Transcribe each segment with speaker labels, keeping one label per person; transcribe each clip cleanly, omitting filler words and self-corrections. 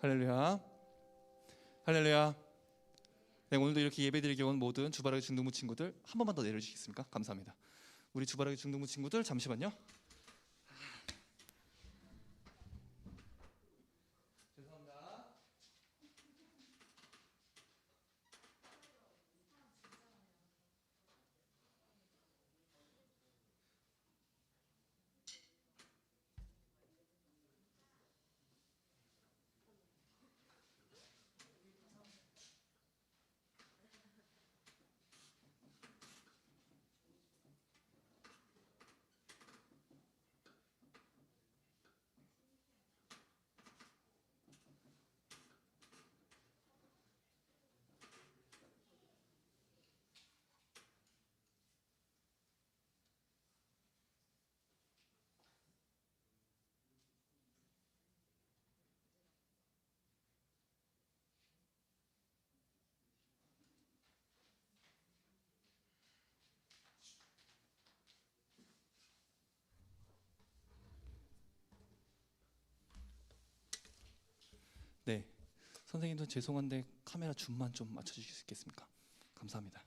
Speaker 1: 할렐루야, 할렐루야. 네, 오늘도 이렇게 예배드리게 온 모든 주바라기 중등부 친구들 한 번만 더 내려주시겠습니까? 감사합니다. 우리 주바라기 중등부 친구들 잠시만요. 죄송합니다. 네, 선생님도 죄송한데 카메라 줌만 좀 맞춰주실 수 있겠습니까? 감사합니다.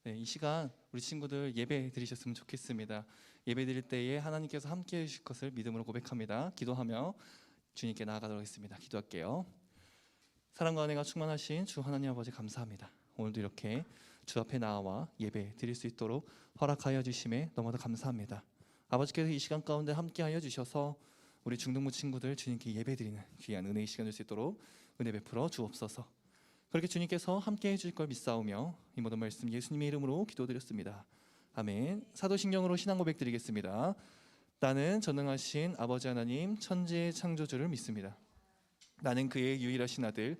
Speaker 1: 네, 이 시간 우리 친구들 예배 드리셨으면 좋겠습니다. 예배 드릴 때에 하나님께서 함께 해주실 것을 믿음으로 고백합니다. 기도하며 주님께 나아가도록 하겠습니다. 기도할게요. 사랑과 은혜가 충만하신 주 하나님 아버지 감사합니다. 오늘도 이렇게 주 앞에 나와 예배 드릴 수 있도록 허락하여 주심에 너무도 감사합니다. 아버지께서 이 시간 가운데 함께하여 주셔서 우리 중등부 친구들 주님께 예배드리는 귀한 은혜의 시간 될 수 있도록 은혜 베풀어 주옵소서. 그렇게 주님께서 함께해 주실 걸 믿사오며 이 모든 말씀 예수님의 이름으로 기도드렸습니다. 아멘. 사도신경으로 신앙 고백 드리겠습니다. 나는 전능하신 아버지 하나님 천지의 창조주를 믿습니다. 나는 그의 유일하신 아들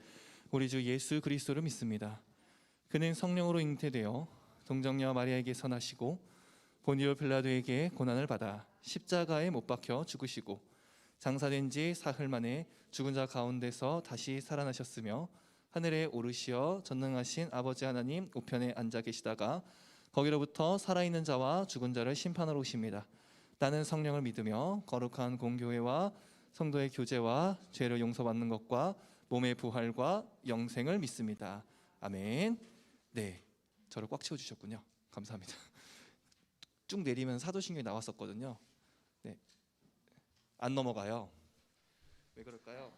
Speaker 1: 우리 주 예수 그리스도를 믿습니다. 그는 성령으로 잉태되어 동정녀 마리아에게서 나시고 본디오 빌라도에게 고난을 받아 십자가에 못 박혀 죽으시고 장사된 지 사흘 만에 죽은 자 가운데서 다시 살아나셨으며 하늘에 오르시어 전능하신 아버지 하나님 우편에 앉아 계시다가 거기로부터 살아있는 자와 죽은 자를 심판하러 오십니다. 나는 성령을 믿으며 거룩한 공교회와 성도의 교제와 죄를 용서받는 것과 몸의 부활과 영생을 믿습니다. 아멘. 네, 저를 꽉 채워주셨군요. 감사합니다. 쭉 내리면 사도신경이 나왔었거든요. 네, 안 넘어가요. 왜 그럴까요?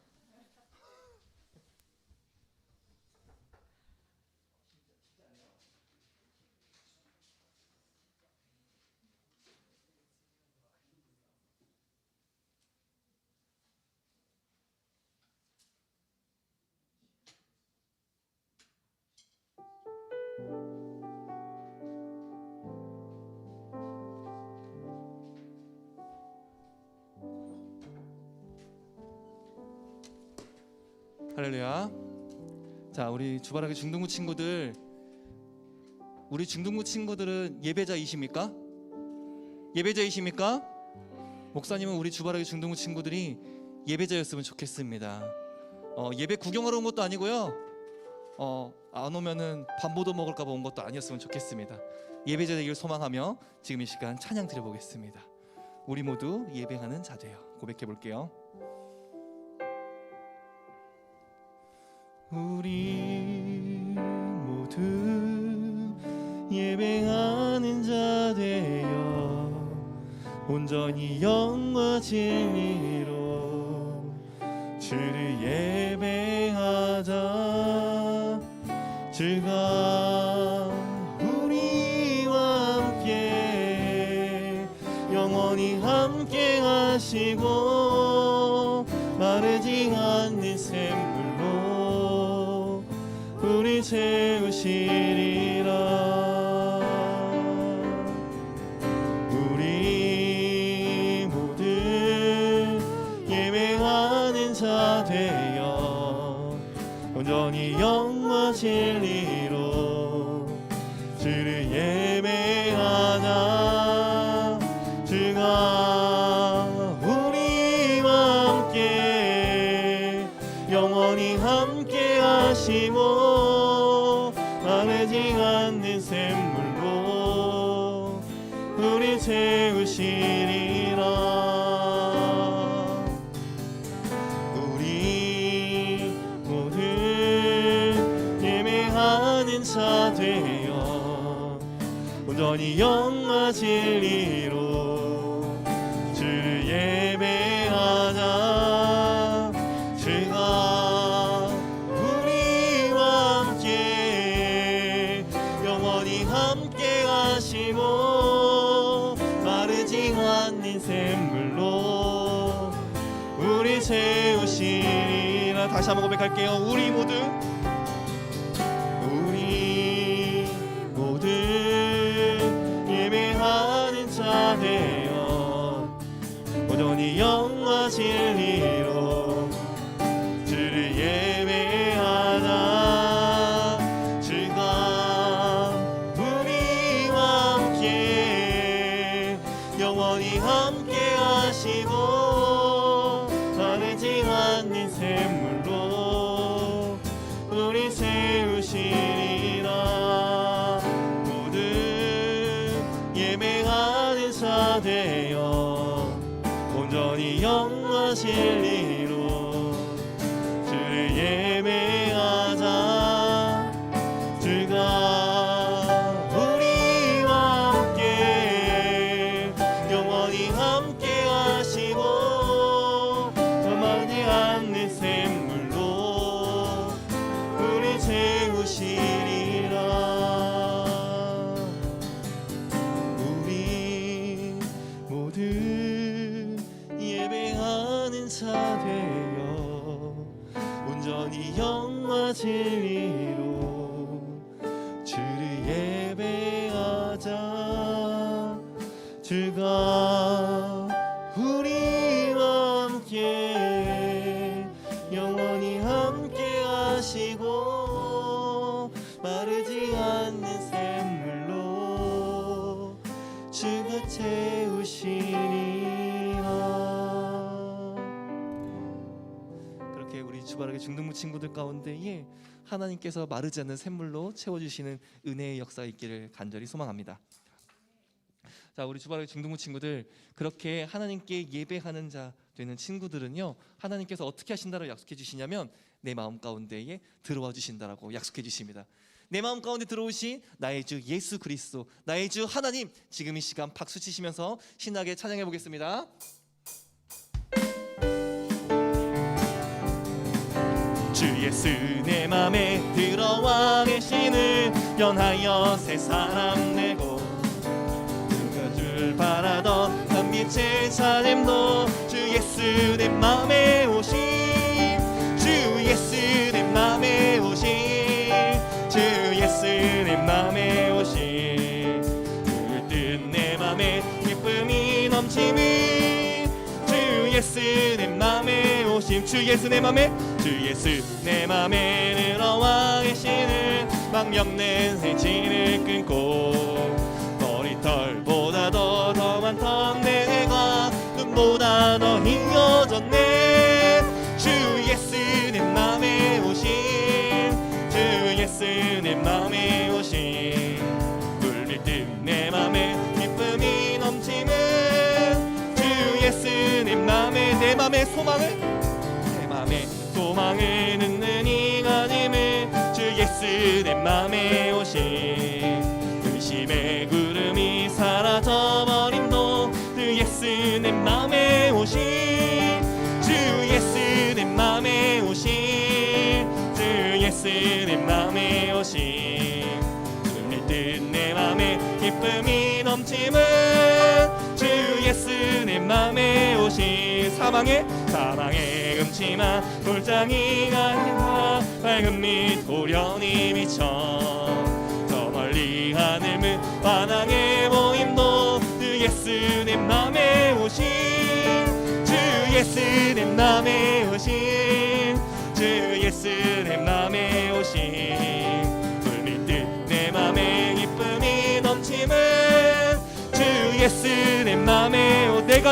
Speaker 1: 할렐루야. 자, 우리 주바라기 중등부 친구들, 우리 중등부 친구들은 예배자이십니까? 예배자이십니까? 목사님은 우리 주바라기 중등부 친구들이 예배자였으면 좋겠습니다. 예배 구경하러 온 것도 아니고요. 안 오면은 밥보도 먹을까 봐 온 것도 아니었으면 좋겠습니다. 예배자 되기를 소망하며 지금 이 시간 찬양 드려보겠습니다. 우리 모두 예배하는 자되요. 고백해 볼게요. 우리 모두 예배하는 자 되어 온전히 영과 진리로 주를 예배하자. 주가 우리와 함께 영원히 함께 하시고 마르지 않는 샘물로 우리 채우시리라. 우리 모두 예배하는 자 되어
Speaker 2: 온전히 영과 진리로 주를 예배하자. 주가 우리와 함께 영원히 함께 하시고 마르지 않는 샘물로 우리 채우시리라. 우리 모두 예배하는 자 되어 온전히 영과 진리로 주를 예배하자. 주가 우리와 함께 영원히 함께 하시고 마르지 않는 샘물로 우리 채우시리라. 다시 한번 고백할게요. 우리 모두 예배하는 자 되어 온전히 영과 진리로 주를 예배하자. 주가 우리와 함께 영원히 함께 하시고 마르지 않는 샘물로 우리 채우시리라. 모두 예배하는 자 되어 온전히 영과 진리로 주를 예배하자. 주가 우리와 함께 영원히 함께 하시고 마르지 않는 샘물로 우리 채우시리라. 우리 모두 예배하는 자 되어 온전히 영과 진리로 주를 예배하자. 주가 우리와 함께 영원히 함께 하시고 마르지 않는 샘물로 주가 채우시리라. 그렇게 우리 주바라기 중등부 친구들 가운데에 하나님께서 마르지 않는 샘물로 채워주시는 은혜의 역사 있기를 간절히 소망합니다. 자, 우리 주바라기 중등부 친구들, 그렇게 하나님께 예배하는 자 되는 친구들은요, 하나님께서 어떻게 하신다고 약속해 주시냐면 내 마음 가운데에 들어와 주신다라고 약속해 주십니다. 내 마음 가운데 들어오신 나의 주 예수 그리스도, 나의 주 하나님, 지금 이 시간 박수 치시면서 신나게 찬양해 보겠습니다. 주 예수 내 맘에 들어와 계시는 연하여 새 사람 내고 누가 줄 바라던 한 빛의 삶도 주 예수 내 맘에 오심. 주 예수 내 맘에 오심. 주 예수 내 맘에 오심. 들뜬 내 맘에 기쁨이 넘치는 주 예수 내 맘에 오심. 주 예수 내 맘에, 주 예수 내 맘에 들어와 계시는 망령된 생진을 끊고 머리털보다 더 많던 내가 눈보다 더 휘어졌네. 주 예수 내 맘에 오심. 주 예수 내 맘에 오심. 물밀듯 내 맘에 기쁨이 넘치는 주 예수 내 맘에, 내 맘의 소망을, 내 맘의 소망을 듣는 이 가짐을 주 예수 내 맘에 오심. 의심의 구름이 사라져버림도 주 예수 내 맘에 오심. 주 예수 내 맘에 오심. 주 예수 내 맘에 오심. 물밀듯 내 맘에 기쁨이 넘침은 주 예수 내 맘에 오심. 사망의 음침한 돌장이가 아니라 밝은 빛 고련히 비쳐 저 멀리 하늘문 환하게 보임도 주 예수 내 맘에 오심. 주 예수 내 맘에 오심. 주 예수 내 맘에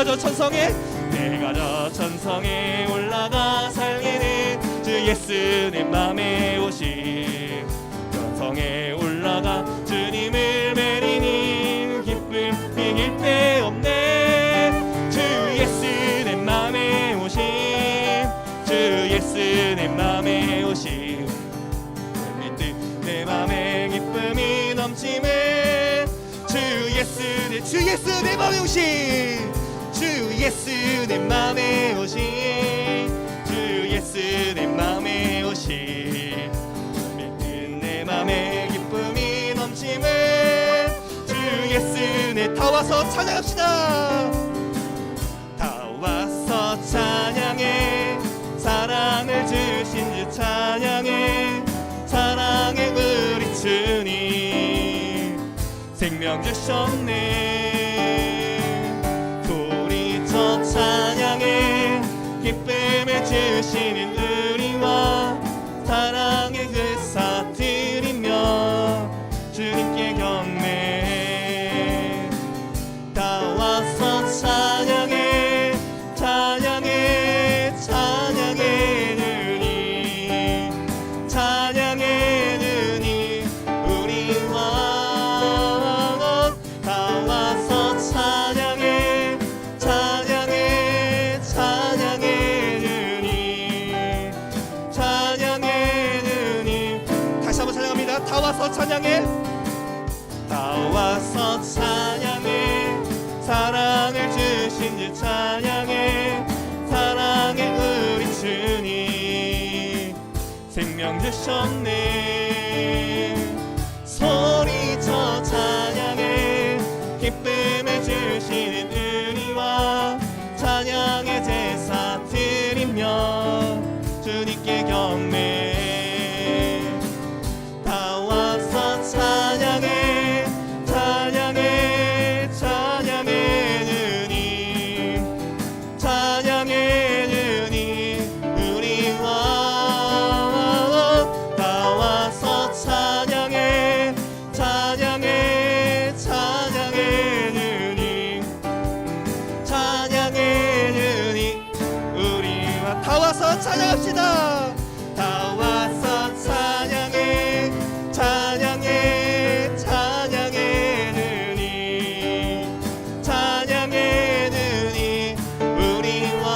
Speaker 2: 내가 저 천성에 올라가 살리는 주 예수 내 맘에 오심. 천성에 올라가 주님을 매리니 기쁨 이길 데 없네. 주 예수 내 맘에 오심. 주 예수 내 맘에 오심. 내 맘에 기쁨이 넘치네. 주 예수 내 맘에 오심. 주 예수 내 맘에 오심. 주 예수 내 맘에 오심. 내 맘에 기쁨이 넘치네. 주 예수 내 다 와서 찬양합시다. 다 와서 찬양해. 사랑을 주신 주 찬양해. 사랑의 우리 주님 생명 주셨네. 소리쳐 찬양해. 기쁨을 주시는 우리와 사랑의 의사 드리며 주님께 경배. 다 와서 찬양해. 찬양해. 찬양해 주님. 찬양해 주님 우리와 다 와서 찬양해. 찬양해. 찬양해 주님. 찬양해 주님. 다시 한번 찬양합니다. 다 와서 찬양해. 다 와서 찬양해. 사랑을 주신 주 찬양해. 사랑의 우리 주님 생명 주셨네. 소리쳐 찬양해. 기쁨을 주시는 우리와 찬양의 제사 드리며 주님께 경배. 다 와서 찬양해. 찬양해. 찬양해 주님. 찬양해 주님 우리와 다 와서 찬양해. 찬양해. 찬양해 주님. 찬양해 주님 우리와 다 와서 찬양합시다. 다 와서 찬양해. 찬양해. 찬양해 주님. 찬양해 주님 우리와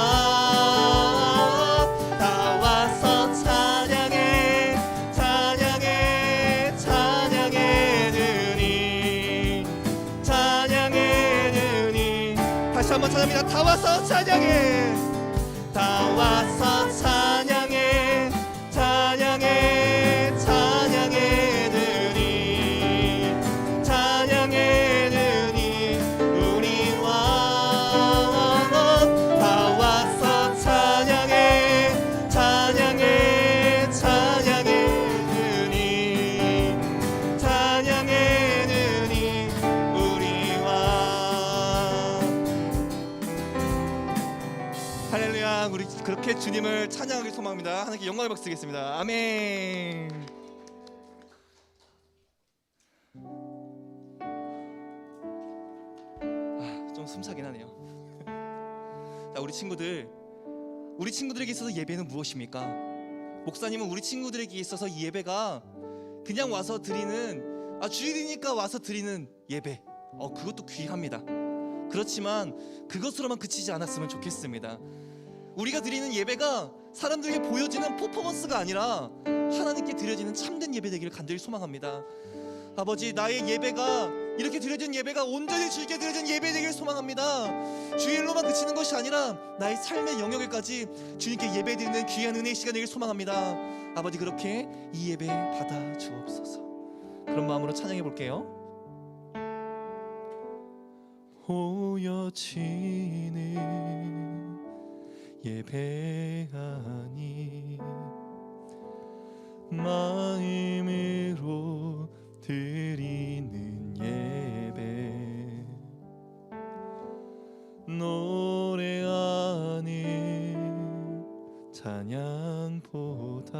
Speaker 2: 다 와서 찬양해. 찬양해. 찬양해 주님. 찬양해 주님. 다시 한번 찬양합니다. 다 와서 찬양해. 다 와서 찬양해. 찬양해. 찬양해 주님. 찬양해 주님 우리와 다 와서 찬양해. 찬양해. 찬양해 주님. 찬양해 주님 우리와. 할렐루야. 우리 그렇게 주님을 찬양하길 소망합니다. 하나님께 영광을 박수드리겠습니다. 아멘. 좀 숨차긴 하네요. 자, 우리 친구들에게 있어서 예배는 무엇입니까? 목사님은 우리 친구들에게 있어서 이 예배가 그냥 와서 드리는 주일이니까 와서 드리는 예배, 그것도 귀합니다. 그렇지만 그것으로만 그치지 않았으면 좋겠습니다. 우리가 드리는 예배가 사람들에게 보여지는 퍼포먼스가 아니라 하나님께 드려지는 참된 예배 되기를 간절히 소망합니다. 아버지, 나의 예배가 이렇게 드려진 예배가 온전히 주님께 드려진 예배 되기를 소망합니다. 주일로만 그치는 것이 아니라 나의 삶의 영역에까지 주님께 예배드리는 귀한 은혜의 시간 되기를 소망합니다. 아버지, 그렇게 이 예배 받아 주옵소서. 그런 마음으로 찬양해 볼게요. 보여지는 예배 아니 마음으로 드리는 예배, 노래하는 찬양보다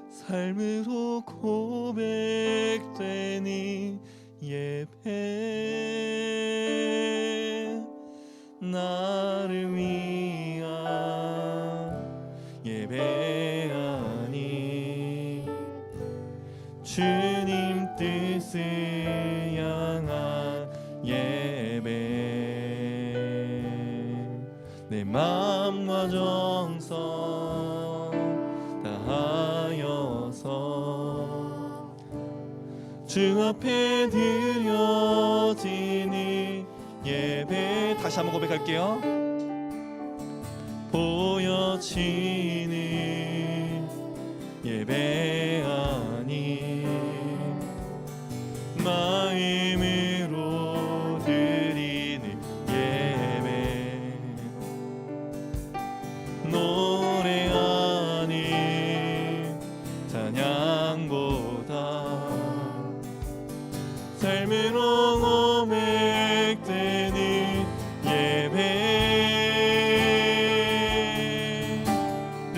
Speaker 2: 삶으로 고백되는 예배. 나를 위한 예배하니 주님 뜻을 향한 예배 내 마음과 정성 다하여서 주 앞에 드려지는 예배 다시 한번 고백할게요. 보여지는 예배하니 마음으로 드리는 예배 노래하는 찬양보다 삶으로 고백되는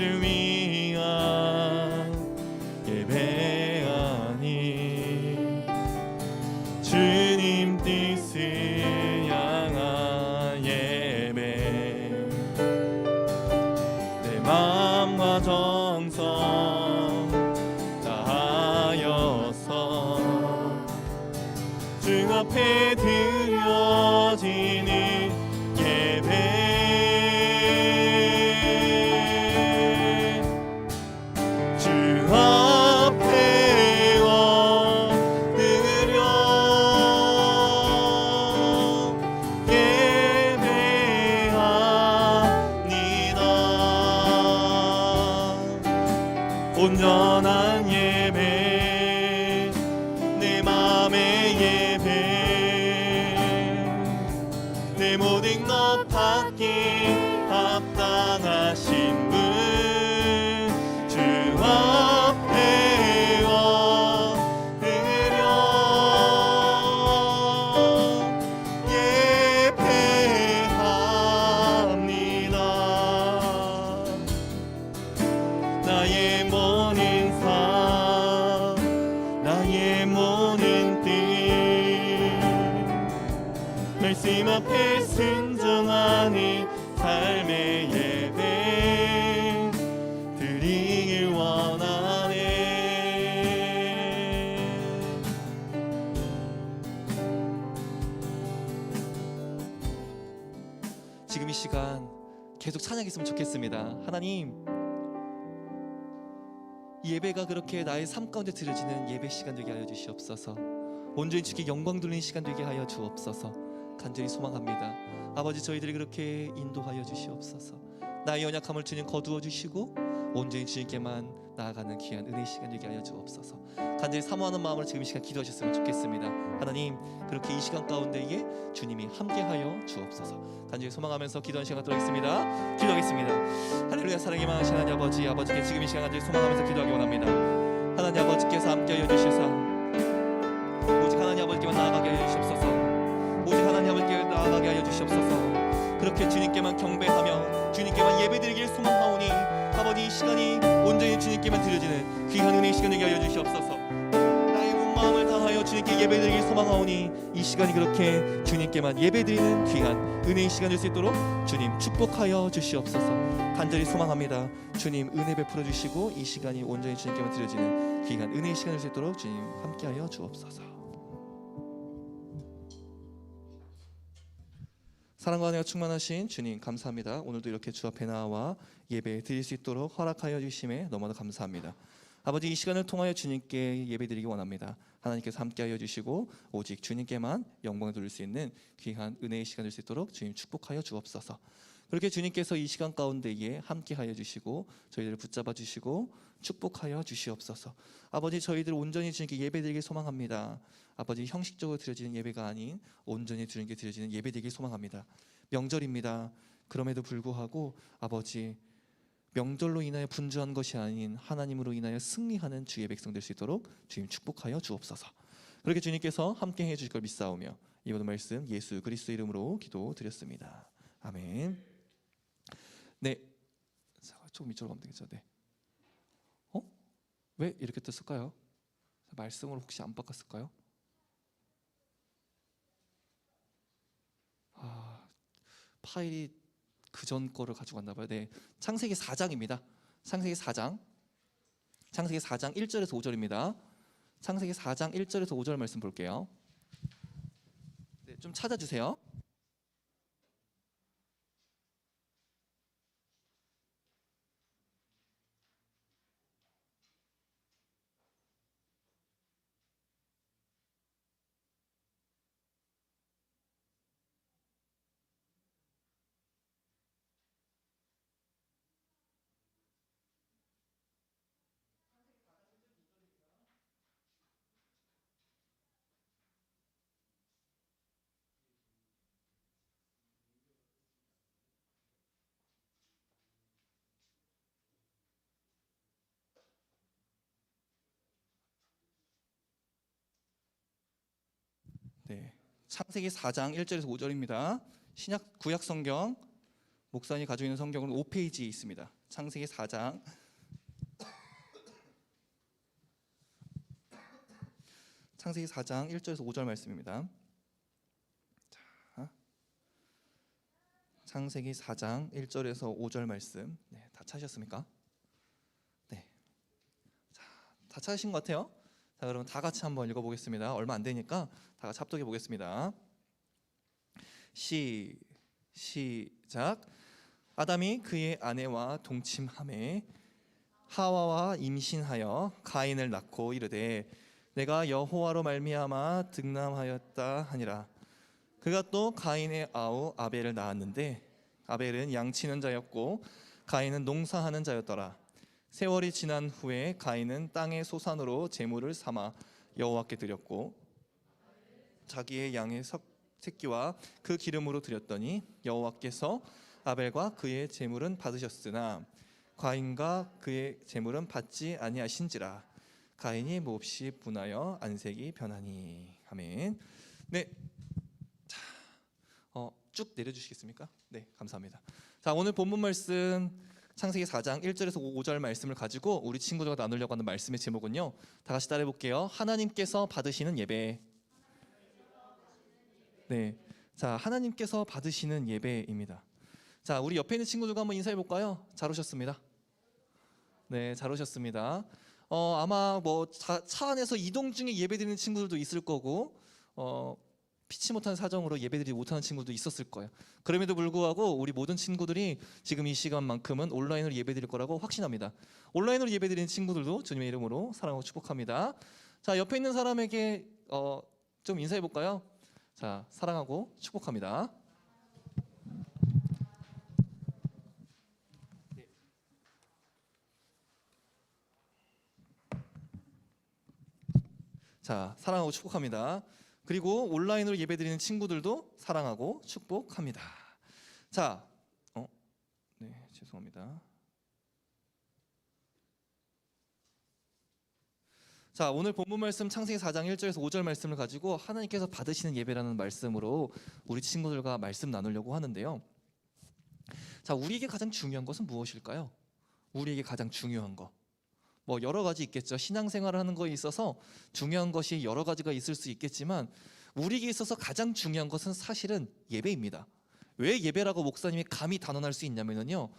Speaker 2: 예배를 위한 예배하니 주님 뜻을 향한 예배 내 마음과 정성 다하여서 주 앞에 드려지는 예배 주 앞에 엎드려 예배합니다. 온전한 예배 내 맘의 예배 내 모든 것 받기 합당하신 분 주 앞에 엎드려 예배합니다. 나의 모든 삶 나의 모든 뜻 말씀 앞에 순종하는 삶의 예배 드리길 원하네. 지금 이 시간 계속 찬양했으면 좋겠습니다. 하나님 이 예배가 그렇게 나의 삶 가운데 드려지는 예배 시간 되게 하여 주시옵소서. 온전히 주께 영광 돌리는 시간 되게 하여 주옵소서. 간절히 소망합니다. 아버지 저희들이 그렇게 인도하여 주시옵소서. 나의 연약함을 주님 거두어 주시고 온전히 주님께만 나아가는 귀한 은혜의 시간 되게 하여 주옵소서. 간절히 사모하는 마음으로 지금 이 시간 기도하셨으면 좋겠습니다. 하나님 그렇게 이 시간 가운데에 주님이 함께하여 주옵소서. 간절히 소망하면서 기도하는 시간 갖도록 하겠습니다. 기도하겠습니다. 할렐루야. 사랑이 많으신 하나님 아버지, 아버지께 지금 이 시간 간절히 소망하면서 기도하기 원합니다. 하나님 아버지께서 함께하여 주시사 오직 하나님 아버지께만 나아가게 하여 주시옵소서. 오직 하나님 아버지께 나아가게 하여 주시옵소서. 그렇게 주님께만 경배하며 주님께만 예배드리길 소망하오니 아버지 이 시간이 온전히 주님께만 드려지는 귀한 은혜의 시간 되게 하여 주시옵소서. 나의 온 마음을 다하여 주님께 예배드리길 소망하오니 이 시간이 그렇게 주님께만 예배드리는 귀한 은혜의 시간 될 수 있도록 주님 축복하여 주시옵소서. 간절히 소망합니다. 주님 은혜 베풀어 주시고 이 시간이 온전히 주님께만 드려지는 귀한 은혜의 시간 될 수 있도록 주님 함께하여 주옵소서. 사랑과 은혜가 충만하신 주님 감사합니다. 오늘도 이렇게 주 앞에 나와 예배 드릴 수 있도록 허락하여 주심에 너무나 감사합니다. 아버지 이 시간을 통하여 주님께 예배드리기 원합니다. 하나님께서 함께하여 주시고 오직 주님께만 영광을 돌릴 수 있는 귀한 은혜의 시간 될 수 있도록 주님 축복하여 주옵소서. 그렇게 주님께서 이 시간 가운데에 함께하여 주시고 저희들을 붙잡아 주시고 축복하여 주시옵소서. 아버지 저희들 온전히 주님께 예배드리길 소망합니다. 아버지 형식적으로 드려지는 예배가 아닌 온전히 주님께 드려지는 예배드리길 소망합니다. 명절입니다. 그럼에도 불구하고 아버지 명절로 인하여 분주한 것이 아닌 하나님으로 인하여 승리하는 주의 백성 될 수 있도록 주님 축복하여 주옵소서. 그렇게 주님께서 함께 해주실 걸 믿사오며 이 모든 말씀 예수 그리스도 이름으로 기도드렸습니다. 아멘. 네, 조금 이쪽으로 가면 되겠죠. 네. 왜 이렇게 떴을까요? 말씀을 혹시 안 바꿨을까요? 파일이 그 전 거를 가지고 왔나 봐요. 네, 창세기 4장입니다. 창세기 4장 1절에서 5절입니다. 창세기 4장 1절에서 5절 말씀 볼게요. 네, 좀 찾아주세요. 네, 창세기 4장 1절에서 5절입니다. 신약 구약 성경 목사님이 가지고 있는 성경은 5페이지에 있습니다. 창세기 4장 창세기 4장 1절에서 5절 말씀입니다. 자, 창세기 4장 1절에서 5절 말씀. 네, 다 찾으셨습니까? 네, 자, 다 찾으신 것 같아요. 자, 그러면 다 같이 한번 읽어보겠습니다. 얼마 안 되니까 다 같이 합독해 보겠습니다. 시작. 아담이 그의 아내와 동침하매 하와와 임신하여 가인을 낳고 이르되 내가 여호와로 말미암아 득남하였다 하니라. 그가 또 가인의 아우 아벨을 낳았는데 아벨은 양치는 자였고 가인은 농사하는 자였더라. 세월이 지난 후에 가인은 땅의 소산으로 제물을 삼아 여호와께 드렸고 자기의 양의 새끼와 그 기름으로 드렸더니 여호와께서 아벨과 그의 제물은 받으셨으나 가인과 그의 제물은 받지 아니하신지라. 가인이 몹시 분하여 안색이 변하니. 아멘. 네, 자, 쭉 내려주시겠습니까? 네, 감사합니다. 자, 오늘 본문 말씀 창세기 4장 1절에서 5절 말씀을 가지고 우리 친구들과 나누려고 하는 말씀의 제목은요, 다 같이 따라해 볼게요. 하나님께서 받으시는 예배. 네, 자, 하나님께서 받으시는 예배입니다. 자, 우리 옆에 있는 친구들과 한번 인사해 볼까요? 잘 오셨습니다. 네, 잘 오셨습니다. 아마 뭐 차 안에서 이동 중에 예배드리는 친구들도 있을 거고, 피치 못한 사정으로 예배드리지 못하는 친구도 있었을 거예요. 그럼에도 불구하고 우리 모든 친구들이 지금 이 시간만큼은 온라인으로 예배드릴 거라고 확신합니다. 온라인으로 예배드리는 친구들도 주님의 이름으로 사랑하고 축복합니다. 자, 옆에 있는 사람에게 좀 인사해 볼까요? 자, 사랑하고 축복합니다. 자, 사랑하고 축복합니다. 그리고 온라인으로 예배드리는 친구들도 사랑하고 축복합니다. 자, 네, 죄송합니다. 자, 오늘 본문 말씀 창세기 4장 1절에서 5절 말씀을 가지고 하나님께서 받으시는 예배라는 말씀으로 우리 친구들과 말씀 나누려고 하는데요. 자, 우리에게 가장 중요한 것은 무엇일까요? 우리에게 가장 중요한 거. 뭐 여러 가지 있겠죠. 신앙생활을 하는 거에 있어서 중요한 것이 여러 가지가 있을 수 있겠지만 우리에게 있어서 가장 중요한 것은 사실은 예배입니다. 왜 예배라고 목사님이 감히 단언할 수 있냐면요,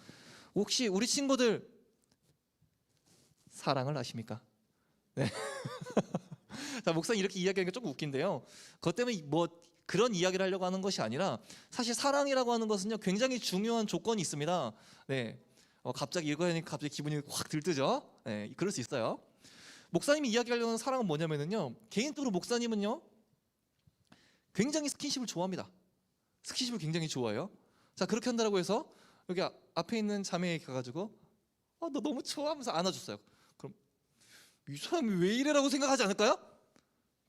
Speaker 2: 혹시 우리 친구들 사랑을 아십니까? 네. 자, 목사님 이렇게 이야기하니까 조금 웃긴데요. 그것 때문에 뭐 그런 이야기를 하려고 하는 것이 아니라 사실 사랑이라고 하는 것은요 굉장히 중요한 조건이 있습니다. 네. 갑자기 이거 하니까 갑자기 기분이 확 들뜨죠. 네, 그럴 수 있어요. 목사님이 이야기하려는 하는 사랑은 뭐냐면요, 개인적으로 목사님은요 굉장히 스킨십을 좋아합니다. 스킨십을 굉장히 좋아해요. 자, 그렇게 한다고 해서 여기 앞에 있는 자매에게 가가지고 너 너무 좋아하면서 안아줬어요. 그럼 이 사람이 왜 이래라고 생각하지 않을까요?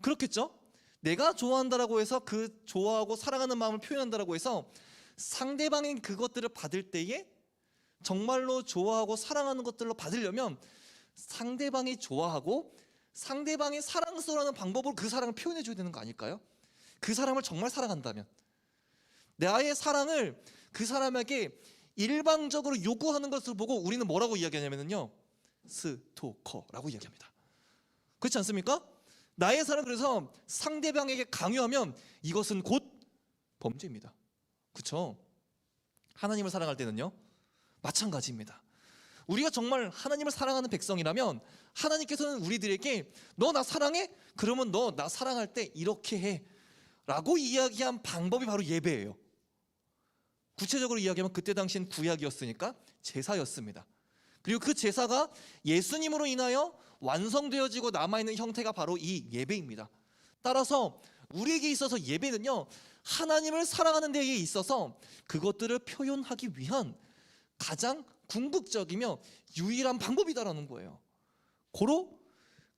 Speaker 2: 그렇겠죠. 내가 좋아한다라고 해서 그 좋아하고 사랑하는 마음을 표현한다라고 해서 상대방이 그것들을 받을 때에 정말로 좋아하고 사랑하는 것들로 받으려면 상대방이 좋아하고 상대방이 사랑스러워하는 방법으로 그 사랑을 표현해 줘야 되는 거 아닐까요? 그 사람을 정말 사랑한다면 나의 사랑을 그 사람에게 일방적으로 요구하는 것을 보고 우리는 뭐라고 이야기하냐면요, 스토커라고 이야기합니다. 그렇지 않습니까? 나의 사랑, 그래서 상대방에게 강요하면 이것은 곧 범죄입니다. 그렇죠? 하나님을 사랑할 때는요, 마찬가지입니다. 우리가 정말 하나님을 사랑하는 백성이라면 하나님께서는 우리들에게 너 나 사랑해? 그러면 너 나 사랑할 때 이렇게 해 라고 이야기한 방법이 바로 예배예요. 구체적으로 이야기하면 그때 당시엔 구약이었으니까 제사였습니다. 그리고 그 제사가 예수님으로 인하여 완성되어지고 남아있는 형태가 바로 이 예배입니다. 따라서 우리에게 있어서 예배는요, 하나님을 사랑하는 데에 있어서 그것들을 표현하기 위한 가장 궁극적이며 유일한 방법이다라는 거예요. 고로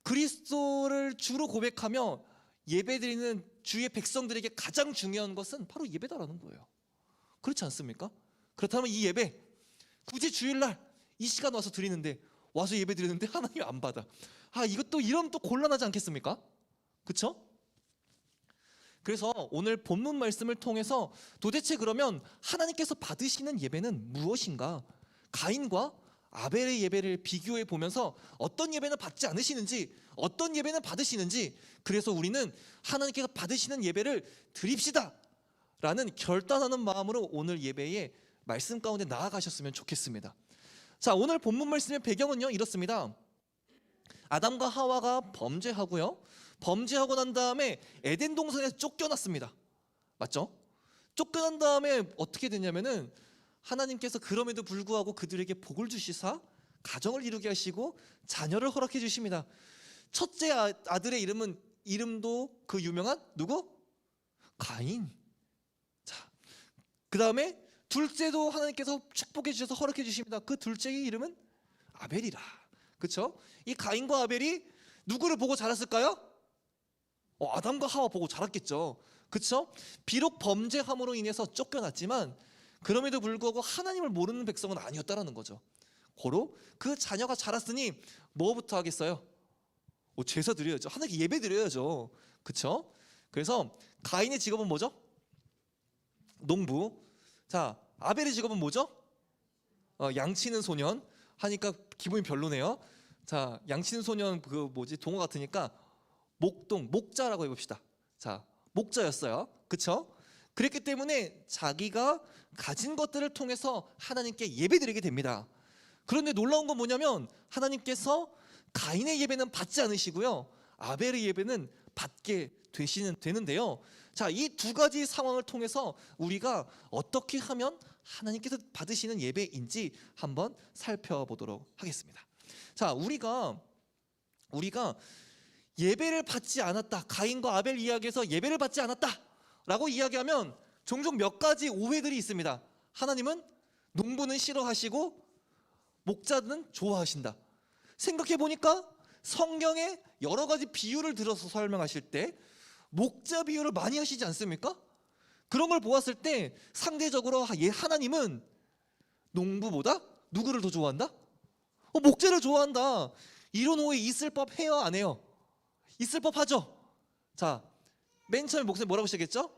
Speaker 2: 그리스도를 주로 고백하며 예배드리는 주의 백성들에게 가장 중요한 것은 바로 예배다라는 거예요. 그렇지 않습니까? 그렇다면 이 예배, 굳이 주일날 이 시간 와서 드리는데, 와서 예배 드리는데 하나님이 안 받아. 이것도 이러면 또 곤란하지 않겠습니까? 그렇죠? 그래서 오늘 본문 말씀을 통해서 도대체 그러면 하나님께서 받으시는 예배는 무엇인가? 가인과 아벨의 예배를 비교해 보면서 어떤 예배는 받지 않으시는지, 어떤 예배는 받으시는지, 그래서 우리는 하나님께서 받으시는 예배를 드립시다 라는 결단하는 마음으로 오늘 예배에 말씀 가운데 나아가셨으면 좋겠습니다. 자, 오늘 본문 말씀의 배경은요, 이렇습니다. 아담과 하와가 범죄하고요, 범죄하고 난 다음에 에덴 동산에서 쫓겨났습니다. 맞죠? 쫓겨난 다음에 어떻게 되냐면은 하나님께서 그럼에도 불구하고 그들에게 복을 주시사 가정을 이루게 하시고 자녀를 허락해 주십니다. 첫째 아들의 이름도 그 유명한 누구? 가인. 자, 그 다음에 둘째도 하나님께서 축복해 주셔서 허락해 주십니다. 그 둘째의 이름은 아벨이라. 그렇죠? 이 가인과 아벨이 누구를 보고 자랐을까요? 아담과 하와 보고 자랐겠죠. 그렇죠? 비록 범죄함으로 인해서 쫓겨났지만 그럼에도 불구하고 하나님을 모르는 백성은 아니었다라는 거죠. 고로 그 자녀가 자랐으니 뭐부터 하겠어요? 제사 드려야죠. 하나님께 예배 드려야죠. 그렇죠? 그래서 가인의 직업은 뭐죠? 농부. 자, 아벨의 직업은 뭐죠? 양치는 소년. 하니까 기분이 별로네요. 자, 양치는 소년 동어 같으니까 목자라고 해봅시다. 자, 목자였어요. 그렇죠? 그랬기 때문에 자기가 가진 것들을 통해서 하나님께 예배드리게 됩니다. 그런데 놀라운 건 뭐냐면 하나님께서 가인의 예배는 받지 않으시고요, 아벨의 예배는 받게 되는데요. 자, 이 두 가지 상황을 통해서 우리가 어떻게 하면 하나님께서 받으시는 예배인지 한번 살펴보도록 하겠습니다. 자, 우리가 예배를 받지 않았다, 가인과 아벨 이야기에서 예배를 받지 않았다 라고 이야기하면 종종 몇 가지 오해들이 있습니다. 하나님은 농부는 싫어하시고 목자는 좋아하신다. 생각해 보니까 성경에 여러 가지 비유를 들어서 설명하실 때 목자 비유를 많이 하시지 않습니까? 그런 걸 보았을 때 상대적으로 하나님은 농부보다 누구를 더 좋아한다? 목자를 좋아한다. 이런 오해 있을 법해요, 안 해요? 있을 법하죠. 자, 맨 처음에 목사님 뭐라고 시작했죠?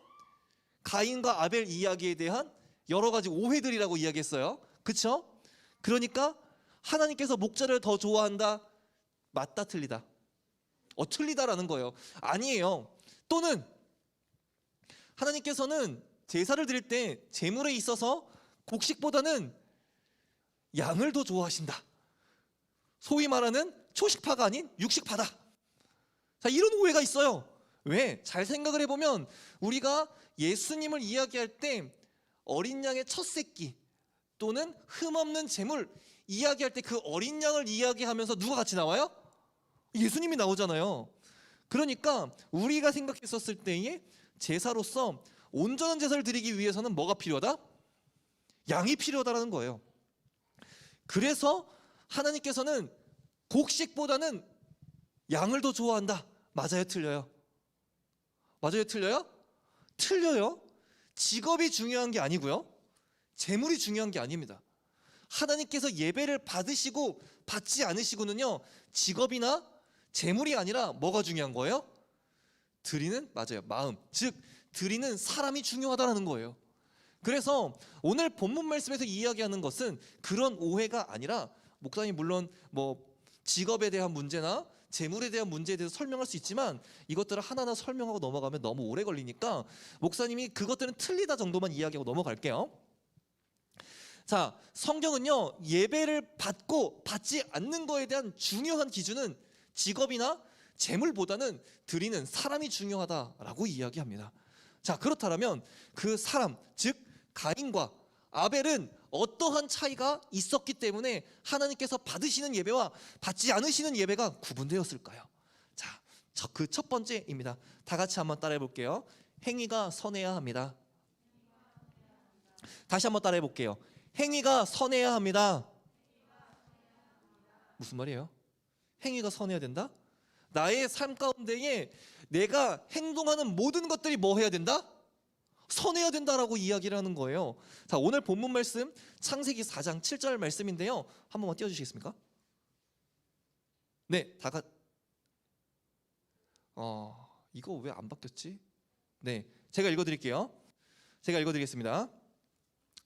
Speaker 2: 가인과 아벨 이야기에 대한 여러 가지 오해들이라고 이야기했어요. 그렇죠? 그러니까 하나님께서 목자를 더 좋아한다. 맞다, 틀리다? 틀리다라는 거예요. 아니에요. 또는 하나님께서는 제사를 드릴 때 제물에 있어서 곡식보다는 양을 더 좋아하신다. 소위 말하는 초식파가 아닌 육식파다. 자, 이런 오해가 있어요. 왜? 잘 생각을 해보면 우리가 예수님을 이야기할 때 어린 양의 첫 새끼 또는 흠없는 제물 이야기할 때 그 어린 양을 이야기하면서 누가 같이 나와요? 예수님이 나오잖아요. 그러니까 우리가 생각했었을 때에 제사로서 온전한 제사를 드리기 위해서는 뭐가 필요하다? 양이 필요하다는 거예요. 그래서 하나님께서는 곡식보다는 양을 더 좋아한다. 맞아요, 틀려요? 맞아요, 틀려요? 틀려요. 직업이 중요한 게 아니고요, 재물이 중요한 게 아닙니다. 하나님께서 예배를 받으시고 받지 않으시고는요, 직업이나 재물이 아니라 뭐가 중요한 거예요? 드리는, 맞아요, 마음, 즉 드리는 사람이 중요하다는 거예요. 그래서 오늘 본문 말씀에서 이야기하는 것은 그런 오해가 아니라, 목사님 물론 직업에 대한 문제나 재물에 대한 문제에 대해서 설명할 수 있지만 이것들을 하나하나 설명하고 넘어가면 너무 오래 걸리니까 목사님이 그것들은 틀리다 정도만 이야기하고 넘어갈게요. 자, 성경은요, 예배를 받고 받지 않는 거에 대한 중요한 기준은 직업이나 재물보다는 드리는 사람이 중요하다라고 이야기합니다. 자, 그렇다면 그 사람, 즉 가인과 아벨은 어떠한 차이가 있었기 때문에 하나님께서 받으시는 예배와 받지 않으시는 예배가 구분되었을까요? 자, 그 첫 번째입니다. 다 같이 한번 따라해 볼게요. 행위가 선해야 합니다. 다시 한번 따라해 볼게요. 행위가 선해야 합니다. 무슨 말이에요? 행위가 선해야 된다? 나의 삶 가운데에 내가 행동하는 모든 것들이 뭐 해야 된다? 선해야 된다라고 이야기를 하는 거예요. 자, 오늘 본문 말씀 창세기 4장 7절 말씀인데요. 한 번만 띄워주시겠습니까? 네, 이거 왜 안 바뀌었지? 네, 제가 읽어드릴게요. 제가 읽어드리겠습니다.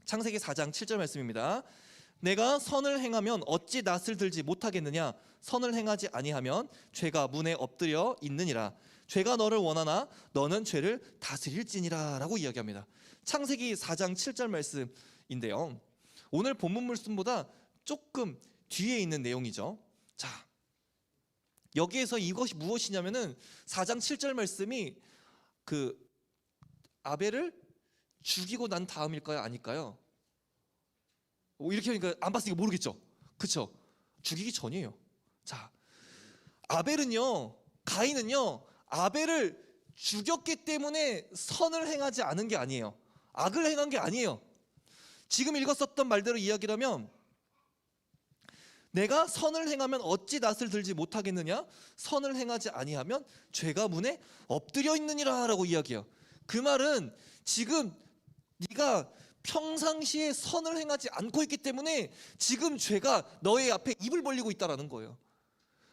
Speaker 2: 창세기 4장 7절 말씀입니다. 내가 선을 행하면 어찌 낯을 들지 못하겠느냐? 선을 행하지 아니하면 죄가 문에 엎드려 있느니라. 죄가 너를 원하나 너는 죄를 다스릴지니라 라고 이야기합니다. 창세기 4장 7절 말씀인데요, 오늘 본문 말씀보다 조금 뒤에 있는 내용이죠. 자, 여기에서 이것이 무엇이냐면은 4장 7절 말씀이 그 아벨을 죽이고 난 다음일까요? 아닐까요? 이렇게 하니까 안 봤으니까 모르겠죠. 그렇죠? 죽이기 전이에요. 자, 가인은요 아벨을 죽였기 때문에 선을 행하지 않은 게 아니에요. 악을 행한 게 아니에요. 지금 읽었었던 말대로 이야기를 하면, 내가 선을 행하면 어찌 낯을 들지 못하겠느냐? 선을 행하지 아니하면 죄가 문에 엎드려 있느니라 라고 이야기해요. 그 말은 지금 네가 평상시에 선을 행하지 않고 있기 때문에 지금 죄가 너의 앞에 입을 벌리고 있다라는 거예요.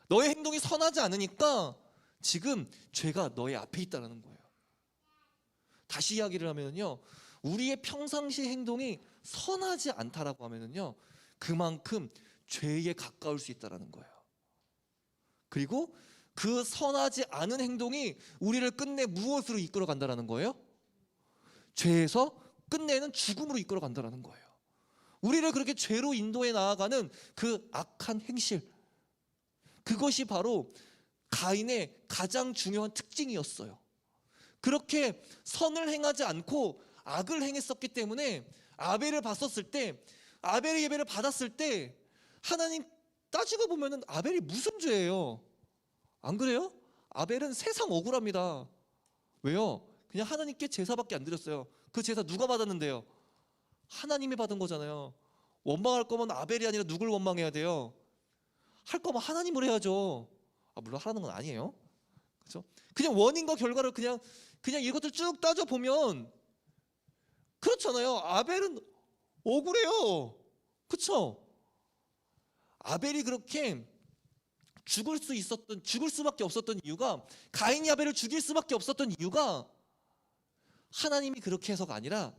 Speaker 2: 너의 행동이 선하지 않으니까 지금 죄가 너의 앞에 있다라는 거예요. 다시 이야기를 하면요, 우리의 평상시 행동이 선하지 않다라고 하면요, 그만큼 죄에 가까울 수 있다라는 거예요. 그리고 그 선하지 않은 행동이 우리를 끝내 무엇으로 이끌어 간다라는 거예요? 죄에서 끝내는 죽음으로 이끌어 간다라는 거예요. 우리를 그렇게 죄로 인도해 나아가는 그 악한 행실, 그것이 바로 가인의 가장 중요한 특징이었어요. 그렇게 선을 행하지 않고 악을 행했었기 때문에 아벨을 봤었을 때, 아벨의 예배를 받았을 때, 하나님 따지고 보면은 아벨이 무슨 죄예요? 안 그래요? 아벨은 세상 억울합니다. 왜요? 그냥 하나님께 제사밖에 안 드렸어요. 그 제사 누가 받았는데요? 하나님이 받은 거잖아요. 원망할 거면 아벨이 아니라 누굴 원망해야 돼요? 할 거면 하나님을 해야죠. 물론 하라는 건 아니에요. 그렇죠? 그냥 원인과 결과를 그냥 이것들 쭉 따져 보면 그렇잖아요. 아벨은 억울해요. 그렇죠? 아벨이 그렇게 죽을 수밖에 없었던 이유가, 가인이 아벨을 죽일 수밖에 없었던 이유가 하나님이 그렇게 해서가 아니라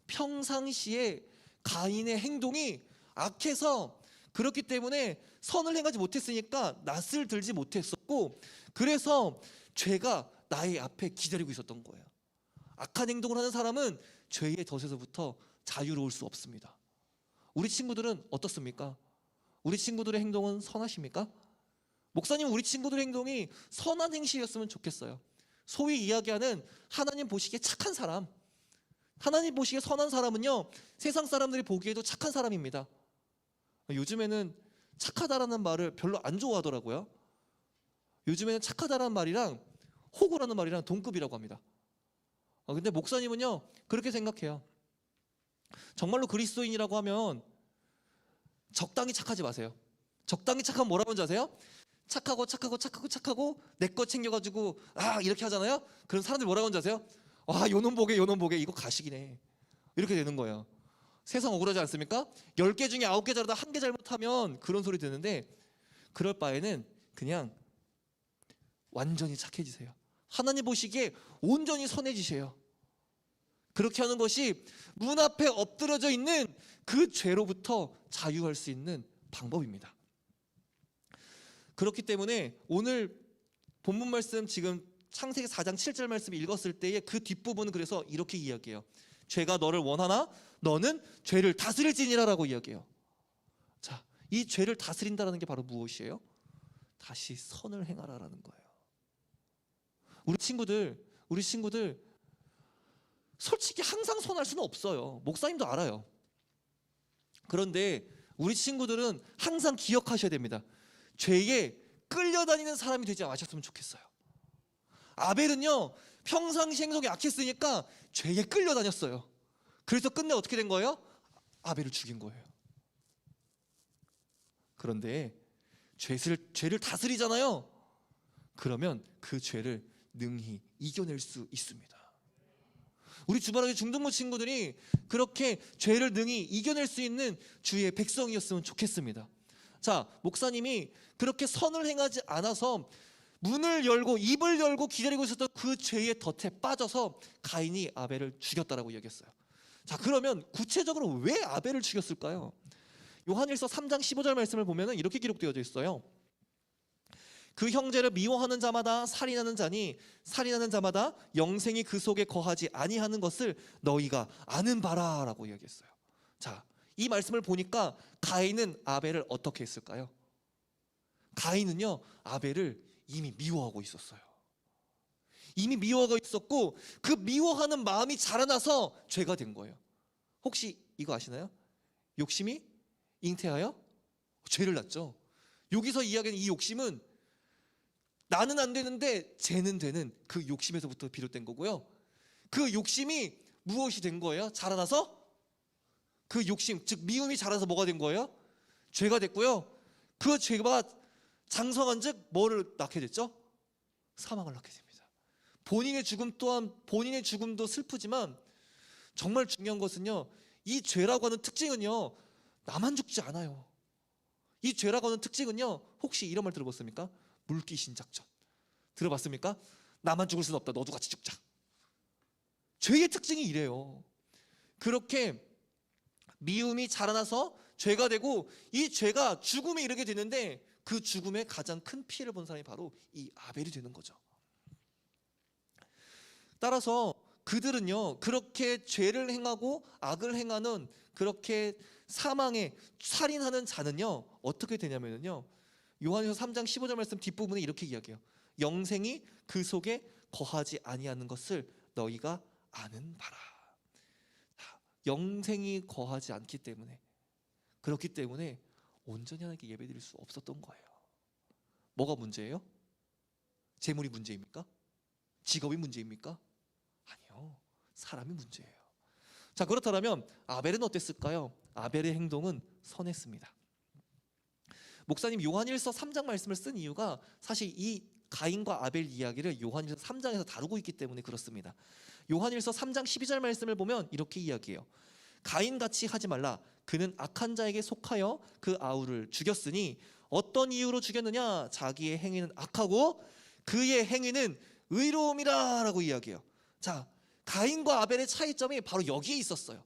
Speaker 2: 평상시에 가인의 행동이 악해서, 그렇기 때문에 선을 행하지 못했으니까 낯을 들지 못했었고, 그래서 죄가 나의 앞에 기다리고 있었던 거예요. 악한 행동을 하는 사람은 죄의 덫에서부터 자유로울 수 없습니다. 우리 친구들은 어떻습니까? 우리 친구들의 행동은 선하십니까? 목사님, 우리 친구들의 행동이 선한 행실이었으면 좋겠어요. 소위 이야기하는 하나님 보시기에 착한 사람, 하나님 보시기에 선한 사람은요, 세상 사람들이 보기에도 착한 사람입니다. 요즘에는 착하다라는 말을 별로 안 좋아하더라고요. 요즘에는 착하다라는 말이랑 호구라는 말이랑 동급이라고 합니다. 근데 목사님은요 그렇게 생각해요. 정말로 그리스도인이라고 하면 적당히 착하지 마세요. 적당히 착하면 뭐라고 하는지 아세요? 착하고 내 거 챙겨가지고 이렇게 하잖아요. 그런 사람들 뭐라고 하는지 아세요? 요놈 보게 이거 가식이네, 이렇게 되는 거예요. 세상 억울하지 않습니까? 10개 중에 9개 잘하다 1개 잘못하면 그런 소리 듣는데, 그럴 바에는 그냥 완전히 착해지세요. 하나님 보시기에 온전히 선해지세요. 그렇게 하는 것이 문 앞에 엎드려져 있는 그 죄로부터 자유할 수 있는 방법입니다. 그렇기 때문에 오늘 본문 말씀, 지금 창세기 4장 7절 말씀 읽었을 때의 그 뒷부분은 그래서 이렇게 이야기해요. 죄가 너를 원하나 너는 죄를 다스릴지니라라고 이야기해요. 자, 이 죄를 다스린다라는 게 바로 무엇이에요? 다시 선을 행하라라는 거예요. 우리 친구들 솔직히 항상 선할 수는 없어요. 목사님도 알아요. 그런데 우리 친구들은 항상 기억하셔야 됩니다. 죄에 끌려다니는 사람이 되지 마셨으면 좋겠어요. 아벨은요, 평상시 행동이 약했으니까 죄에 끌려다녔어요. 그래서 끝내 어떻게 된 거예요? 아벨을 죽인 거예요. 그런데 죄를 다스리잖아요. 그러면 그 죄를 능히 이겨낼 수 있습니다. 우리 주바라기 중등부 친구들이 그렇게 죄를 능히 이겨낼 수 있는 주의 백성이었으면 좋겠습니다. 자, 목사님이 그렇게 선을 행하지 않아서 문을 열고 입을 열고 기다리고 있었던 그 죄의 덫에 빠져서 가인이 아벨을 죽였다라고 이야기했어요. 자, 그러면 구체적으로 왜 아벨을 죽였을까요? 요한일서 3장 15절 말씀을 보면 이렇게 기록되어져 있어요. 그 형제를 미워하는 자마다 살인하는 자니 살인하는 자마다 영생이 그 속에 거하지 아니하는 것을 너희가 아는 바라라고 이야기했어요. 자, 이 말씀을 보니까 가인은 아벨을 어떻게 했을까요? 가인은요, 아벨을 이미 미워하고 있었어요. 이미 미워하고 있었고 그 미워하는 마음이 자라나서 죄가 된 거예요. 혹시 이거 아시나요? 욕심이 잉태하여 죄를 낳죠. 여기서 이야기하는 이 욕심은 나는 안 되는데 쟤는 되는 그 욕심에서부터 비롯된 거고요. 그 욕심이 무엇이 된 거예요? 자라나서 그 욕심, 즉 미움이 자라서 뭐가 된 거예요? 죄가 됐고요. 그 죄가 장성한 즉 뭐를 낳게 됐죠? 사망을 낳게 됩니다. 본인의 죽음 또한 본인의 죽음도 슬프지만 정말 중요한 것은요, 이 죄라고 하는 특징은요, 나만 죽지 않아요. 이 죄라고 하는 특징은요, 혹시 이런 말 들어봤습니까? 물귀신 작전 들어봤습니까? 나만 죽을 수는 없다, 너도 같이 죽자. 죄의 특징이 이래요. 그렇게 미움이 자라나서 죄가 되고 이 죄가 죽음에 이르게 되는데 그 죽음에 가장 큰 피해를 본 사람이 바로 이 아벨이 되는 거죠. 따라서 그들은요, 그렇게 죄를 행하고 악을 행하는 그렇게 사망에 살인하는 자는요 어떻게 되냐면요, 요한일서 3장 15절 말씀 뒷부분에 이렇게 이야기해요. 영생이 그 속에 거하지 아니하는 것을 너희가 아는 바라. 영생이 거하지 않기 때문에, 그렇기 때문에 온전히 하나님께 예배드릴 수 없었던 거예요. 뭐가 문제예요? 재물이 문제입니까? 직업이 문제입니까? 아니요, 사람이 문제예요. 자, 그렇다면 아벨은 어땠을까요? 아벨의 행동은 선했습니다. 목사님 요한일서 3장 말씀을 쓴 이유가 사실 이 가인과 아벨 이야기를 요한일서 3장에서 다루고 있기 때문에 그렇습니다. 요한일서 3장 12절 말씀을 보면 이렇게 이야기해요. 가인같이 하지 말라. 그는 악한 자에게 속하여 그 아우를 죽였으니 어떤 이유로 죽였느냐? 자기의 행위는 악하고 그의 행위는 의로움이라 라고 이야기해요. 자, 가인과 아벨의 차이점이 바로 여기에 있었어요.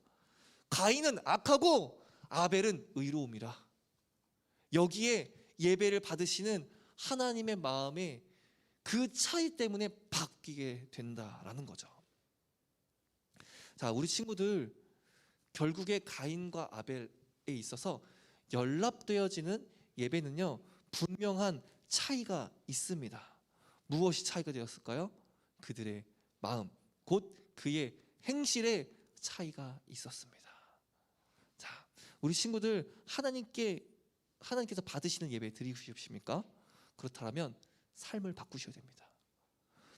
Speaker 2: 가인은 악하고 아벨은 의로움이라. 여기에 예배를 받으시는 하나님의 마음에 그 차이 때문에 바뀌게 된다라는 거죠. 자, 우리 친구들 결국에 가인과 아벨에 있어서 연합되어지는 예배는요, 분명한 차이가 있습니다. 무엇이 차이가 되었을까요? 그들의 마음, 곧 그의 행실에 차이가 있었습니다. 자, 우리 친구들 하나님께서 받으시는 예배 드리십니까? 그렇다면 삶을 바꾸셔야 됩니다.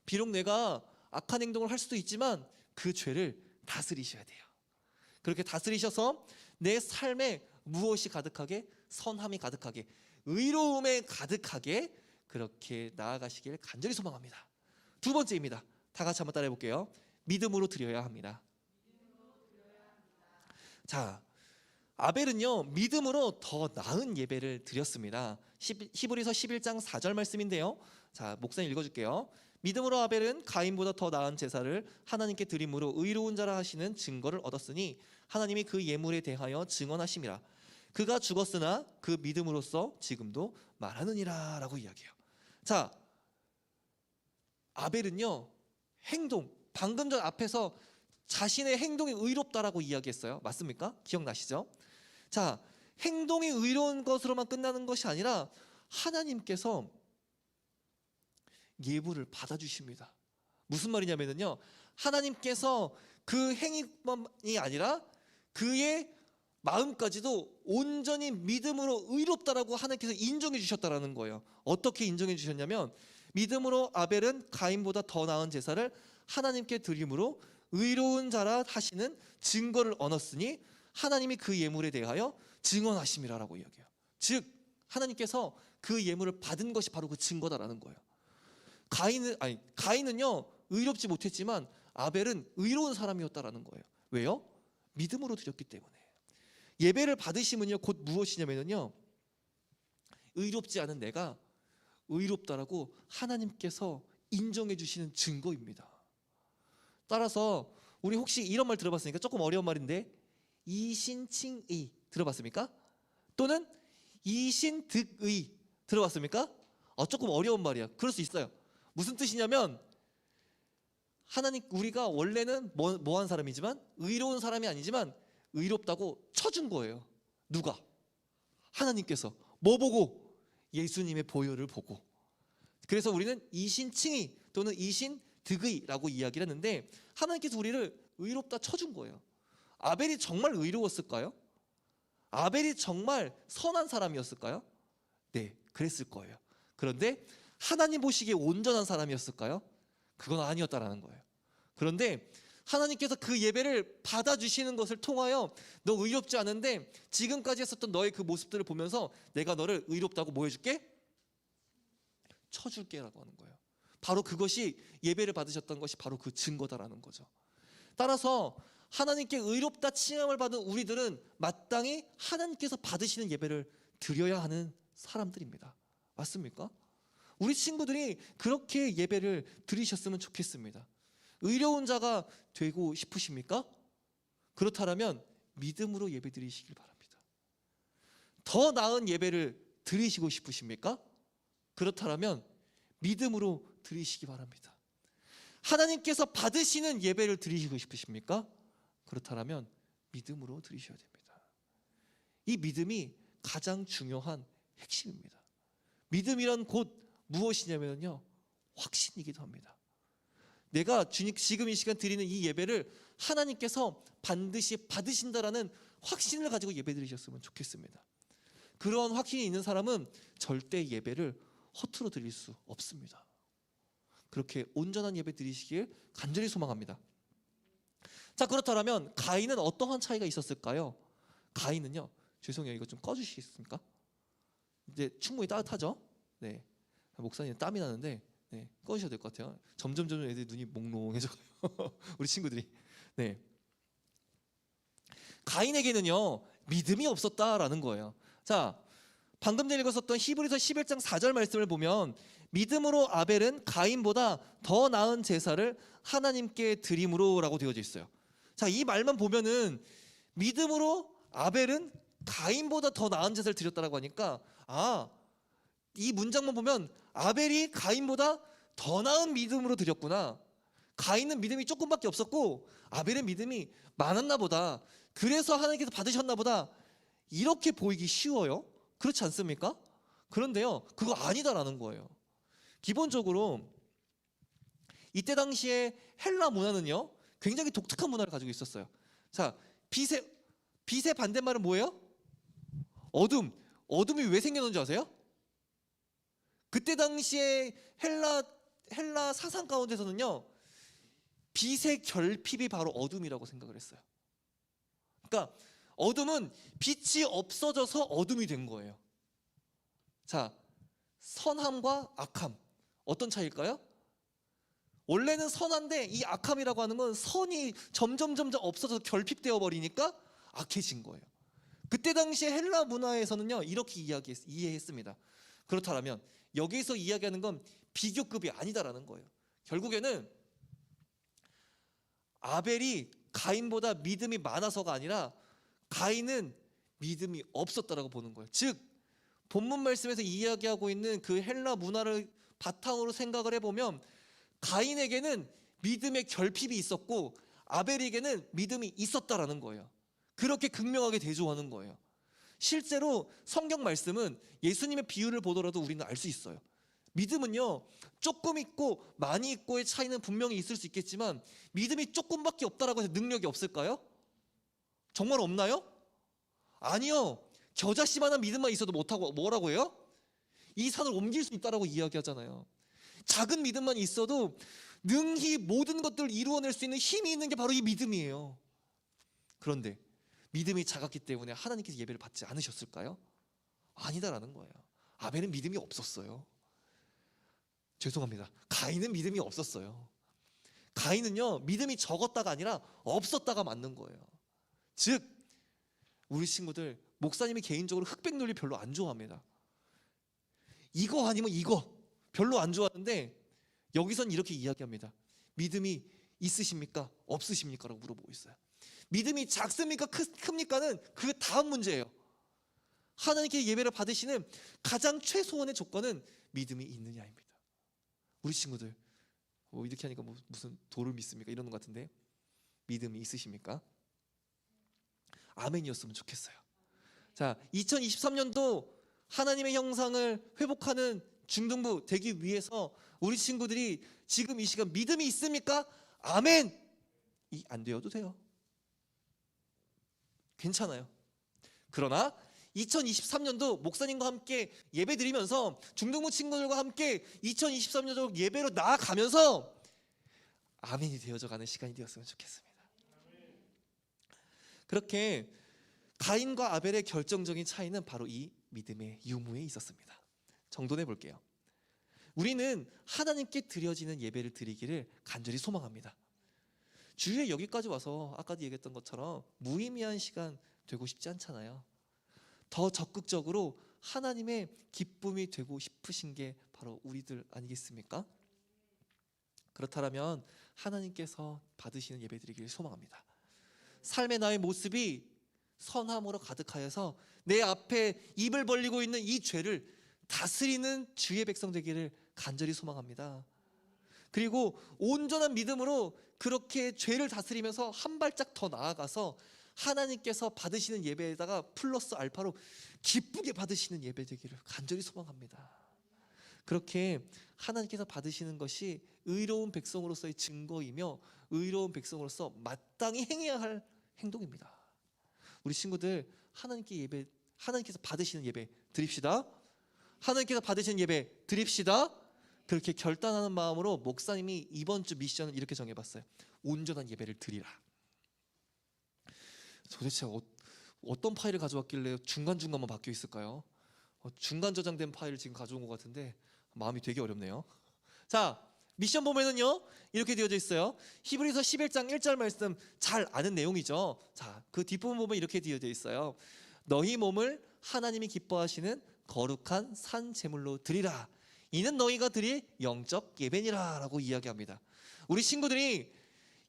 Speaker 2: 비록 내가 악한 행동을 할 수도 있지만 그 죄를 다스리셔야 돼요. 그렇게 다스리셔서 내 삶에 무엇이 가득하게? 선함이 가득하게, 의로움에 가득하게 그렇게 나아가시길 간절히 소망합니다. 두 번째입니다. 다 같이 한번 따라해 볼게요. 믿음으로 드려야 합니다. 자, 아벨은요 믿음으로 더 나은 예배를 드렸습니다. 히브리서 11장 4절 말씀인데요, 자, 목사님 읽어줄게요. 믿음으로 아벨은 가인보다 더 나은 제사를 하나님께 드림으로 의로운 자라 하시는 증거를 얻었으니 하나님이 그 예물에 대하여 증언하심이라. 그가 죽었으나 그 믿음으로써 지금도 말하느니라 라고 이야기해요. 자, 아벨은요 행동, 방금 전 앞에서 자신의 행동이 의롭다라고 이야기했어요. 맞습니까? 기억나시죠? 자, 행동이 의로운 것으로만 끝나는 것이 아니라 하나님께서 예물을 받아주십니다. 무슨 말이냐면요, 하나님께서 그 행위만이 아니라 그의 마음까지도 온전히 믿음으로 의롭다라고 하나님께서 인정해 주셨다라는 거예요. 어떻게 인정해 주셨냐면, 믿음으로 아벨은 가인보다 더 나은 제사를 하나님께 드림으로 의로운 자라 하시는 증거를 얻었으니 하나님이 그 예물에 대하여 증언하심이라라고 이야기해요. 즉 하나님께서 그 예물을 받은 것이 바로 그 증거다라는 거예요. 가인은요 의롭지 못했지만 아벨은 의로운 사람이었다라는 거예요. 왜요? 믿음으로 드렸기 때문에. 예배를 받으심은요 곧 무엇이냐면요, 의롭지 않은 내가 의롭다라고 하나님께서 인정해 주시는 증거입니다. 따라서 우리 혹시 이런 말 들어봤습니까? 조금 어려운 말인데, 이신칭의 들어봤습니까? 또는 이신득의 들어봤습니까? 조금 어려운 말이야. 그럴 수 있어요. 무슨 뜻이냐면, 하나님, 우리가 원래는 뭐한 사람이지만 의로운 사람이 아니지만 의롭다고 쳐준 거예요. 누가? 하나님께서. 뭐 보고? 예수님의 보혈을 보고. 그래서 우리는 이신칭의 또는 이신득의라고 이야기를 했는데, 하나님께서 우리를 의롭다 쳐준 거예요. 아벨이 정말 의로웠을까요? 아벨이 정말 선한 사람이었을까요? 네, 그랬을 거예요. 그런데 하나님 보시기에 온전한 사람이었을까요? 그건 아니었다라는 거예요. 그런데 하나님께서 그 예배를 받아주시는 것을 통하여, 너 의롭지 않은데 지금까지 했었던 너의 그 모습들을 보면서 내가 너를 의롭다고 뭐 해줄게? 쳐줄게 라고 하는 거예요. 바로 그것이, 예배를 받으셨던 것이 바로 그 증거다라는 거죠. 따라서 하나님께 의롭다 칭함을 받은 우리들은 마땅히 하나님께서 받으시는 예배를 드려야 하는 사람들입니다. 맞습니까? 우리 친구들이 그렇게 예배를 드리셨으면 좋겠습니다. 의로운 자가 되고 싶으십니까? 그렇다면 믿음으로 예배 드리시길 바랍니다. 더 나은 예배를 드리시고 싶으십니까? 그렇다면 믿음으로 드리시기 바랍니다. 하나님께서 받으시는 예배를 드리시고 싶으십니까? 그렇다면 믿음으로 드리셔야 됩니다. 이 믿음이 가장 중요한 핵심입니다. 믿음이란 곧 무엇이냐면요, 확신이기도 합니다. 내가 지금 이 시간 드리는 이 예배를 하나님께서 반드시 받으신다라는 확신을 가지고 예배 드리셨으면 좋겠습니다. 그런 확신이 있는 사람은 절대 예배를 허투루 드릴 수 없습니다. 그렇게 온전한 예배 드리시길 간절히 소망합니다. 자, 그렇다면 가인은 어떠한 차이가 있었을까요? 가인은요, 죄송해요, 이거 좀 꺼주시겠습니까? 이제 충분히 따뜻하죠? 네, 목사님 땀이 나는데 네, 꺼주셔야 될 것 같아요. 점점 애들 눈이 몽롱해져요. 우리 친구들이. 네, 가인에게는요 믿음이 없었다라는 거예요. 자, 방금 전에 읽었었던 히브리서 11장 4절 말씀을 보면, 믿음으로 아벨은 가인보다 더 나은 제사를 하나님께 드림으로 라고 되어져 있어요. 자, 이 말만 보면은 믿음으로 아벨은 가인보다 더 나은 제사를 드렸다라고 하니까, 이 문장만 보면 아벨이 가인보다 더 나은 믿음으로 드렸구나. 가인은 믿음이 조금밖에 없었고 아벨의 믿음이 많았나 보다. 그래서 하나님께서 받으셨나 보다. 이렇게 보이기 쉬워요. 그렇지 않습니까? 그런데요, 그거 아니다라는 거예요. 기본적으로 이때 당시에 헬라 문화는요 굉장히 독특한 문화를 가지고 있었어요. 자, 빛의 반대말은 뭐예요? 어둠이 왜 생겨난 줄 아세요? 그때 당시에 헬라 사상 가운데서는요, 빛의 결핍이 바로 어둠이라고 생각을 했어요. 그러니까 어둠은 빛이 없어져서 어둠이 된 거예요. 자, 선함과 악함, 어떤 차이일까요? 원래는 선한데 이 악함이라고 하는 건 선이 점점 없어져서 결핍되어 버리니까 악해진 거예요. 그때 당시에 헬라 문화에서는요 이렇게 이해했습니다. 그렇다면 여기서 이야기하는 건 비교급이 아니다라는 거예요. 결국에는 아벨이 가인보다 믿음이 많아서가 아니라 가인은 믿음이 없었다라고 보는 거예요. 즉 본문 말씀에서 이야기하고 있는 그 헬라 문화를 바탕으로 생각을 해보면, 가인에게는 믿음의 결핍이 있었고 아벨에게는 믿음이 있었다라는 거예요. 그렇게 극명하게 대조하는 거예요. 실제로 성경 말씀은 예수님의 비유를 보더라도 우리는 알 수 있어요. 믿음은요, 조금 있고 많이 있고의 차이는 분명히 있을 수 있겠지만 믿음이 조금밖에 없다라고 해서 능력이 없을까요? 정말 없나요? 아니요. 겨자씨만한 믿음만 있어도 못하고 뭐라고 해요? 이 산을 옮길 수 있다라고 이야기하잖아요. 작은 믿음만 있어도 능히 모든 것들을 이루어낼 수 있는 힘이 있는 게 바로 이 믿음이에요. 그런데 믿음이 작았기 때문에 하나님께서 예배를 받지 않으셨을까요? 아니다라는 거예요. 아벨은 믿음이 없었어요. 죄송합니다. 가인은 믿음이 없었어요. 가인은요, 믿음이 적었다가 아니라 없었다가 맞는 거예요. 즉 우리 친구들, 목사님이 개인적으로 흑백 논리 별로 안 좋아합니다. 이거 아니면 이거 별로 안 좋아하는데 여기선 이렇게 이야기합니다. 믿음이 있으십니까? 없으십니까? 라고 물어보고 있어요. 믿음이 작습니까? 큽니까는 그 다음 문제예요. 하나님께 예배를 받으시는 가장 최소한의 조건은 믿음이 있느냐입니다. 우리 친구들 이렇게 하니까 무슨 도를 믿습니까? 이러는 것 같은데 믿음이 있으십니까? 아멘이었으면 좋겠어요. 자, 2023년도 하나님의 형상을 회복하는 중등부 되기 위해서 우리 친구들이 지금 이 시간 믿음이 있습니까? 아멘이 안 되어도 돼요. 괜찮아요. 그러나 2023년도 목사님과 함께 예배 드리면서 중등부 친구들과 함께 2023년도 예배로 나아가면서 아멘이 되어져 가는 시간이 되었으면 좋겠습니다. 그렇게 가인과 아벨의 결정적인 차이는 바로 이 믿음의 유무에 있었습니다. 정돈해 볼게요. 우리는 하나님께 드려지는 예배를 드리기를 간절히 소망합니다. 주일에 여기까지 와서 아까도 얘기했던 것처럼 무의미한 시간 되고 싶지 않잖아요. 더 적극적으로 하나님의 기쁨이 되고 싶으신 게 바로 우리들 아니겠습니까? 그렇다면 하나님께서 받으시는 예배 드리기를 소망합니다. 삶의 나의 모습이 선함으로 가득하여서 내 앞에 입을 벌리고 있는 이 죄를 다스리는 주의 백성 되기를 간절히 소망합니다. 그리고 온전한 믿음으로 그렇게 죄를 다스리면서 한 발짝 더 나아가서 하나님께서 받으시는 예배에다가 플러스 알파로 기쁘게 받으시는 예배 되기를 간절히 소망합니다. 그렇게 하나님께서 받으시는 것이 의로운 백성으로서의 증거이며 의로운 백성으로서 마땅히 행해야 할 행동입니다. 우리 친구들 하나님께서 받으시는 예배 드립시다. 하나님께서 받으시는 예배 드립시다. 그렇게 결단하는 마음으로 목사님이 이번 주 미션을 이렇게 정해봤어요. 온전한 예배를 드리라. 도대체 어떤 파일을 가져왔길래 중간중간만 바뀌어 있을까요? 중간 저장된 파일을 지금 가져온 것 같은데 마음이 되게 어렵네요. 자, 미션 보면은요 이렇게 되어져 있어요. 히브리서 11장 1절 말씀 잘 아는 내용이죠. 자, 그 뒷부분 보면 이렇게 되어져 있어요. 너희 몸을 하나님이 기뻐하시는 거룩한 산 제물로 드리라. 이는 너희가 드릴 영적 예배니라 라고 이야기합니다. 우리 친구들이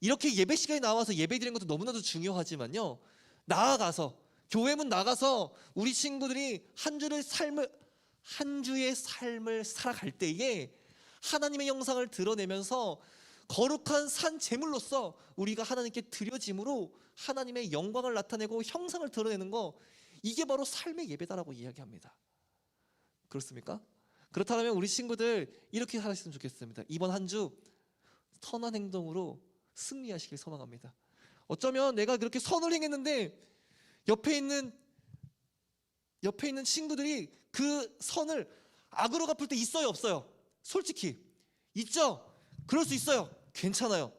Speaker 2: 이렇게 예배 시간에 나와서 예배 드리는 것도 너무나도 중요하지만요, 나아가서 교회 문 나가서 우리 친구들이 한 주의 삶을 살아갈 때에 하나님의 영상을 드러내면서 거룩한 산 제물로서 우리가 하나님께 드려짐으로 하나님의 영광을 나타내고 형상을 드러내는 거, 이게 바로 삶의 예배다라고 이야기합니다. 그렇습니까? 그렇다면 우리 친구들 이렇게 살았으면 좋겠습니다. 이번 한 주 선한 행동으로 승리하시길 소망합니다. 어쩌면 내가 그렇게 선을 행했는데 옆에 있는 친구들이 그 선을 악으로 갚을 때 있어요, 없어요? 솔직히 있죠? 그럴 수 있어요. 괜찮아요.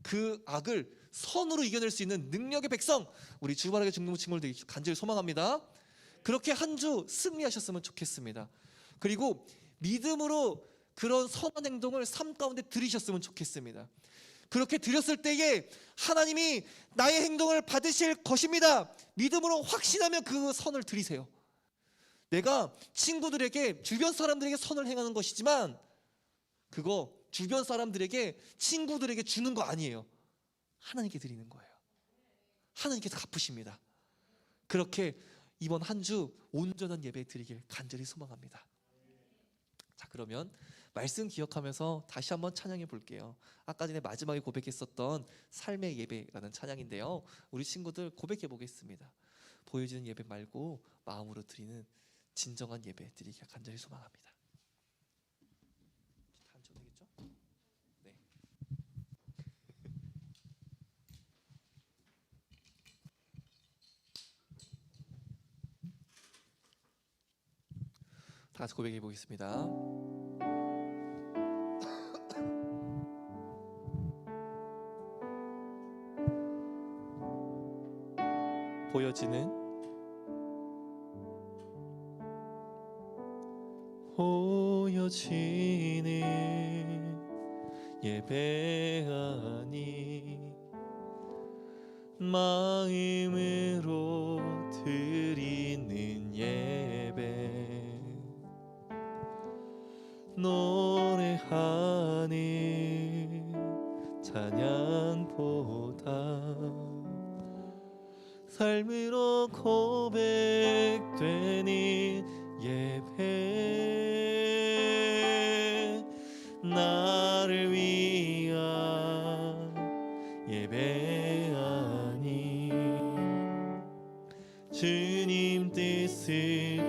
Speaker 2: 그 악을 선으로 이겨낼 수 있는 능력의 백성, 우리 주바라기 중등부 친구들 간절히 소망합니다. 그렇게 한 주 승리하셨으면 좋겠습니다. 그리고 믿음으로 그런 선한 행동을 삶 가운데 들이셨으면 좋겠습니다. 그렇게 드렸을 때에 하나님이 나의 행동을 받으실 것입니다. 믿음으로 확신하며 그 선을 드리세요. 내가 친구들에게, 주변 사람들에게 선을 행하는 것이지만 그거 주변 사람들에게, 친구들에게 주는 거 아니에요. 하나님께 드리는 거예요. 하나님께서 갚으십니다. 그렇게 이번 한 주 온전한 예배 드리길 간절히 소망합니다. 자, 그러면 말씀 기억하면서 다시 한번 찬양해 볼게요. 아까 전에 마지막에 고백했었던 삶의 예배라는 찬양인데요. 우리 친구들 고백해 보겠습니다. 보여지는 예배 말고 마음으로 드리는 진정한 예배 드리기를 간절히 소망합니다. 다 앉혀도 되겠죠? 네. 다 같이 고백해 보겠습니다. 보여지는 예배 아니 마음으로 드리는 예배 노래하는 찬양보다 삶으로 고백되는 예배 나를 위한 예배 아니 주님 뜻을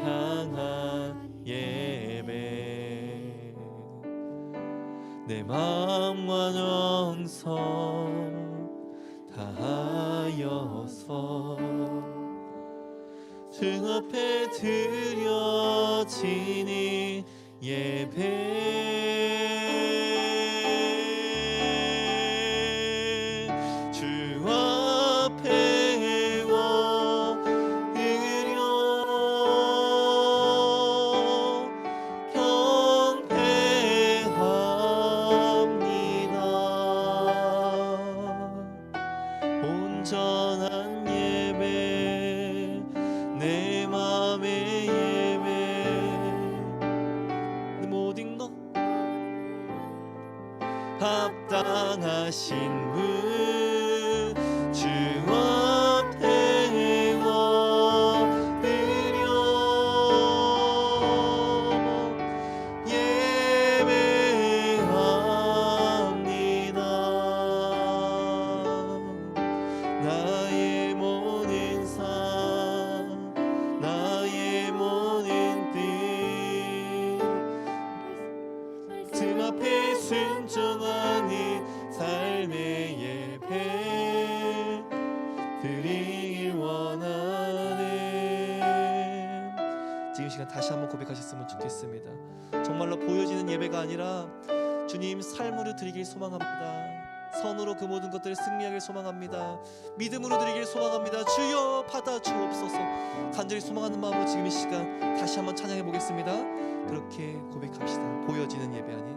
Speaker 2: 향한 예배 내 마음과 정성 다하여서 주 앞에 드려지는 예배 주 앞에 엎드려 경배합니다 온전한 예배 내 맘의 예배 내 모든 것 합당하신 분 주 앞에 엎드려 예배합니다 나의 모든 삶 나의 모든 뜻 앞에 순종하는 삶의 예배 드리길 원하네 지금 시간 다시 한번 고백하셨으면 좋겠습니다. 정말로 보여지는 예배가 아니라 주님 삶으로 드리길 소망합니다. 선으로 그 모든 것들을 승리하길 소망합니다. 믿음으로 드리길 소망합니다. 주여 받아 주옵소서. 간절히 소망하는 마음으로 지금 이 시간 다시 한번 찬양해 보겠습니다. 그렇게 고백합시다. 보여지는 예배 아닌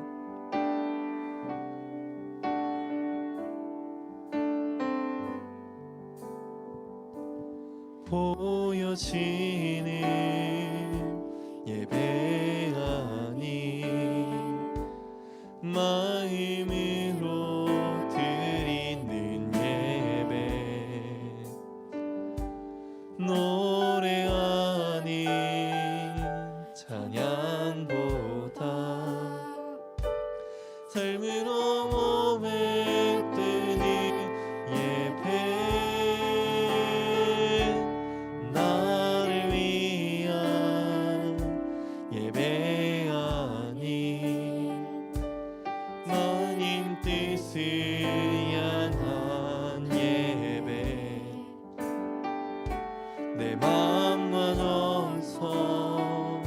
Speaker 2: 보여지는 예배 아닌 마음으로 드리는 예배 노래 아닌 찬양보다 삶으로 고백되는 예배 나를 위한 예배 아닌 하나님 뜻을 향한 예배 내 마음과 정성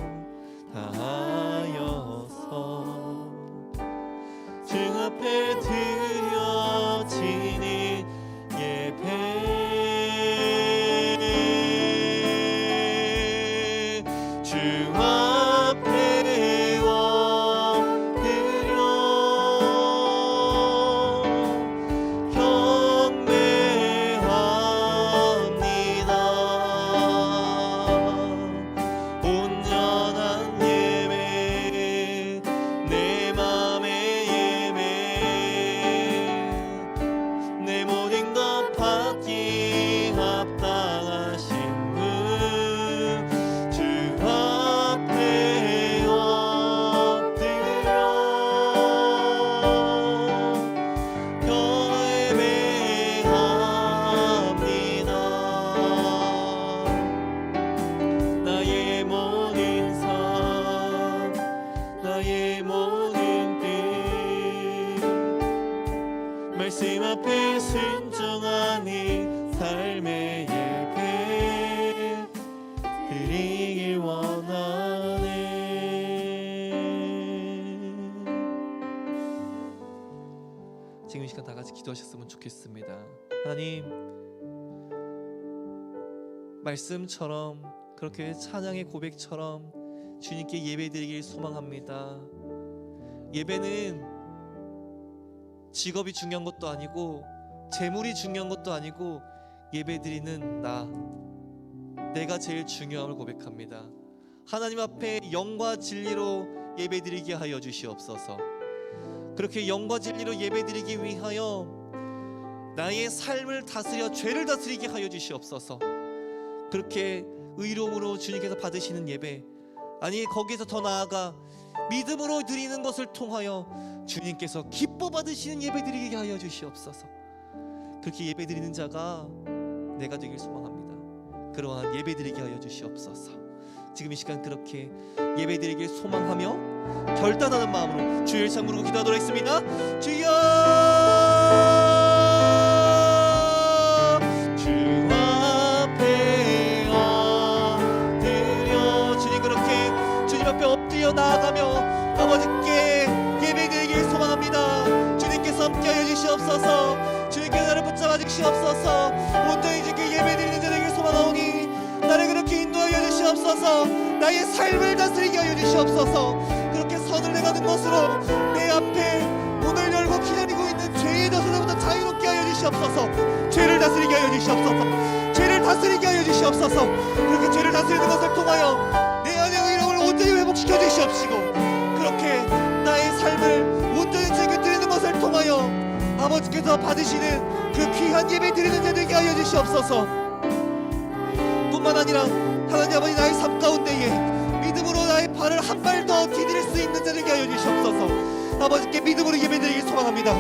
Speaker 2: 앞에 순종하니 삶의 예배 드리길 원하네. 지금 이 시간 다 같이 기도하셨으면 좋겠습니다. 하나님, 말씀처럼 그렇게 찬양의 고백처럼 주님께 예배드리길 소망합니다. 예배는 직업이 중요한 것도 아니고 재물이 중요한 것도 아니고 예배드리는 내가 제일 중요함을 고백합니다. 하나님 앞에 영과 진리로 예배드리게 하여 주시옵소서. 그렇게 영과 진리로 예배드리기 위하여 나의 삶을 다스려 죄를 다스리게 하여 주시옵소서. 그렇게 의로움으로 주님께서 받으시는 예배, 아니 거기에서 더 나아가 믿음으로 드리는 것을 통하여 주님께서 기뻐 받으시는 예배 드리게 하여 주시옵소서. 그렇게 예배 드리는 자가 내가 되길 소망합니다. 그러한 예배 드리게 하여 주시옵소서. 지금 이 시간 그렇게 예배 드리길 소망하며 결단하는 마음으로 주의 이름 부르고 기도하도록 하겠습니다. 주여, 주 앞에 엎드려, 주님 그렇게 주님 앞에 엎드려 나아가며 아버지께 예배드리길 소망합니다. 주님께서 함께하여 주시옵소서. 주님께서 나를 붙잡아 주시옵소서. 온전히 주께 예배드리는 자들에게 소망하오니 나를 그렇게 인도하여 주시옵소서. 나의 삶을 다스리게 하여 주시옵소서. 그렇게 선을 행하는 것으로 내 앞에 문을 열고 기다리고 있는 죄의 저주로부터 자유롭게 하여 주시옵소서. 죄를 다스리게 하여 주시옵소서. 죄를 다스리게 하여 주시옵소서. 그렇게 죄를 다스리는 것을 통하여 내 안의 의로움을 온전히 회복시켜 주시옵시고, 그렇게 나의 삶을 온전히 주님께 드리는 것을 통하여 아버지께서 받으시는 그 귀한 예배 드리는 자들에게 하여 주시옵소서. 뿐만 아니라 하나님 아버지, 나의 삶 가운데에 믿음으로 나의 발을 한 발 더 디딜 수 있는 자들에게 하여 주시옵소서. 아버지께 믿음으로 예배드리길 소망합니다.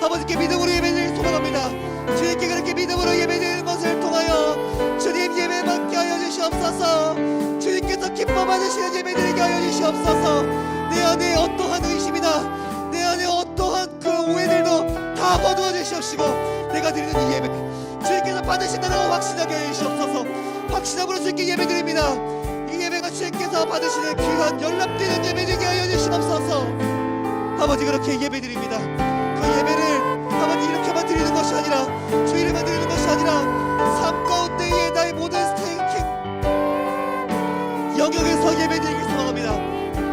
Speaker 2: 아버지께 믿음으로 예배드리길 소망합니다. 주님께 그렇게 믿음으로 예배드리는 것을 통하여 주님 예배 받게 하여 주시옵소서. 주님께서 기뻐 받으시는 예배드리게 하여 주시옵소서. 내 안에 어떠한 의심이나 내 안에 어떠한 그 오해들도 다 거두어 주시옵시고, 내가 드리는 이 예배 주님께서 받으신다라고 확신하게 하여 주시옵소서. 확신함으로 주님께 예배드립니다. 이 예배가 주님께서 받으시는 귀한 연락되는 예배되게 하여 주시옵소서. 아버지, 그렇게 예배드립니다. 그 예배를 아버지 이렇게만 드리는 것이 아니라 주 이름만 드리는 것이 아니라 삶 가운데에 나의 모든 스테이킹 영역에서 예배드리길 소망합니다.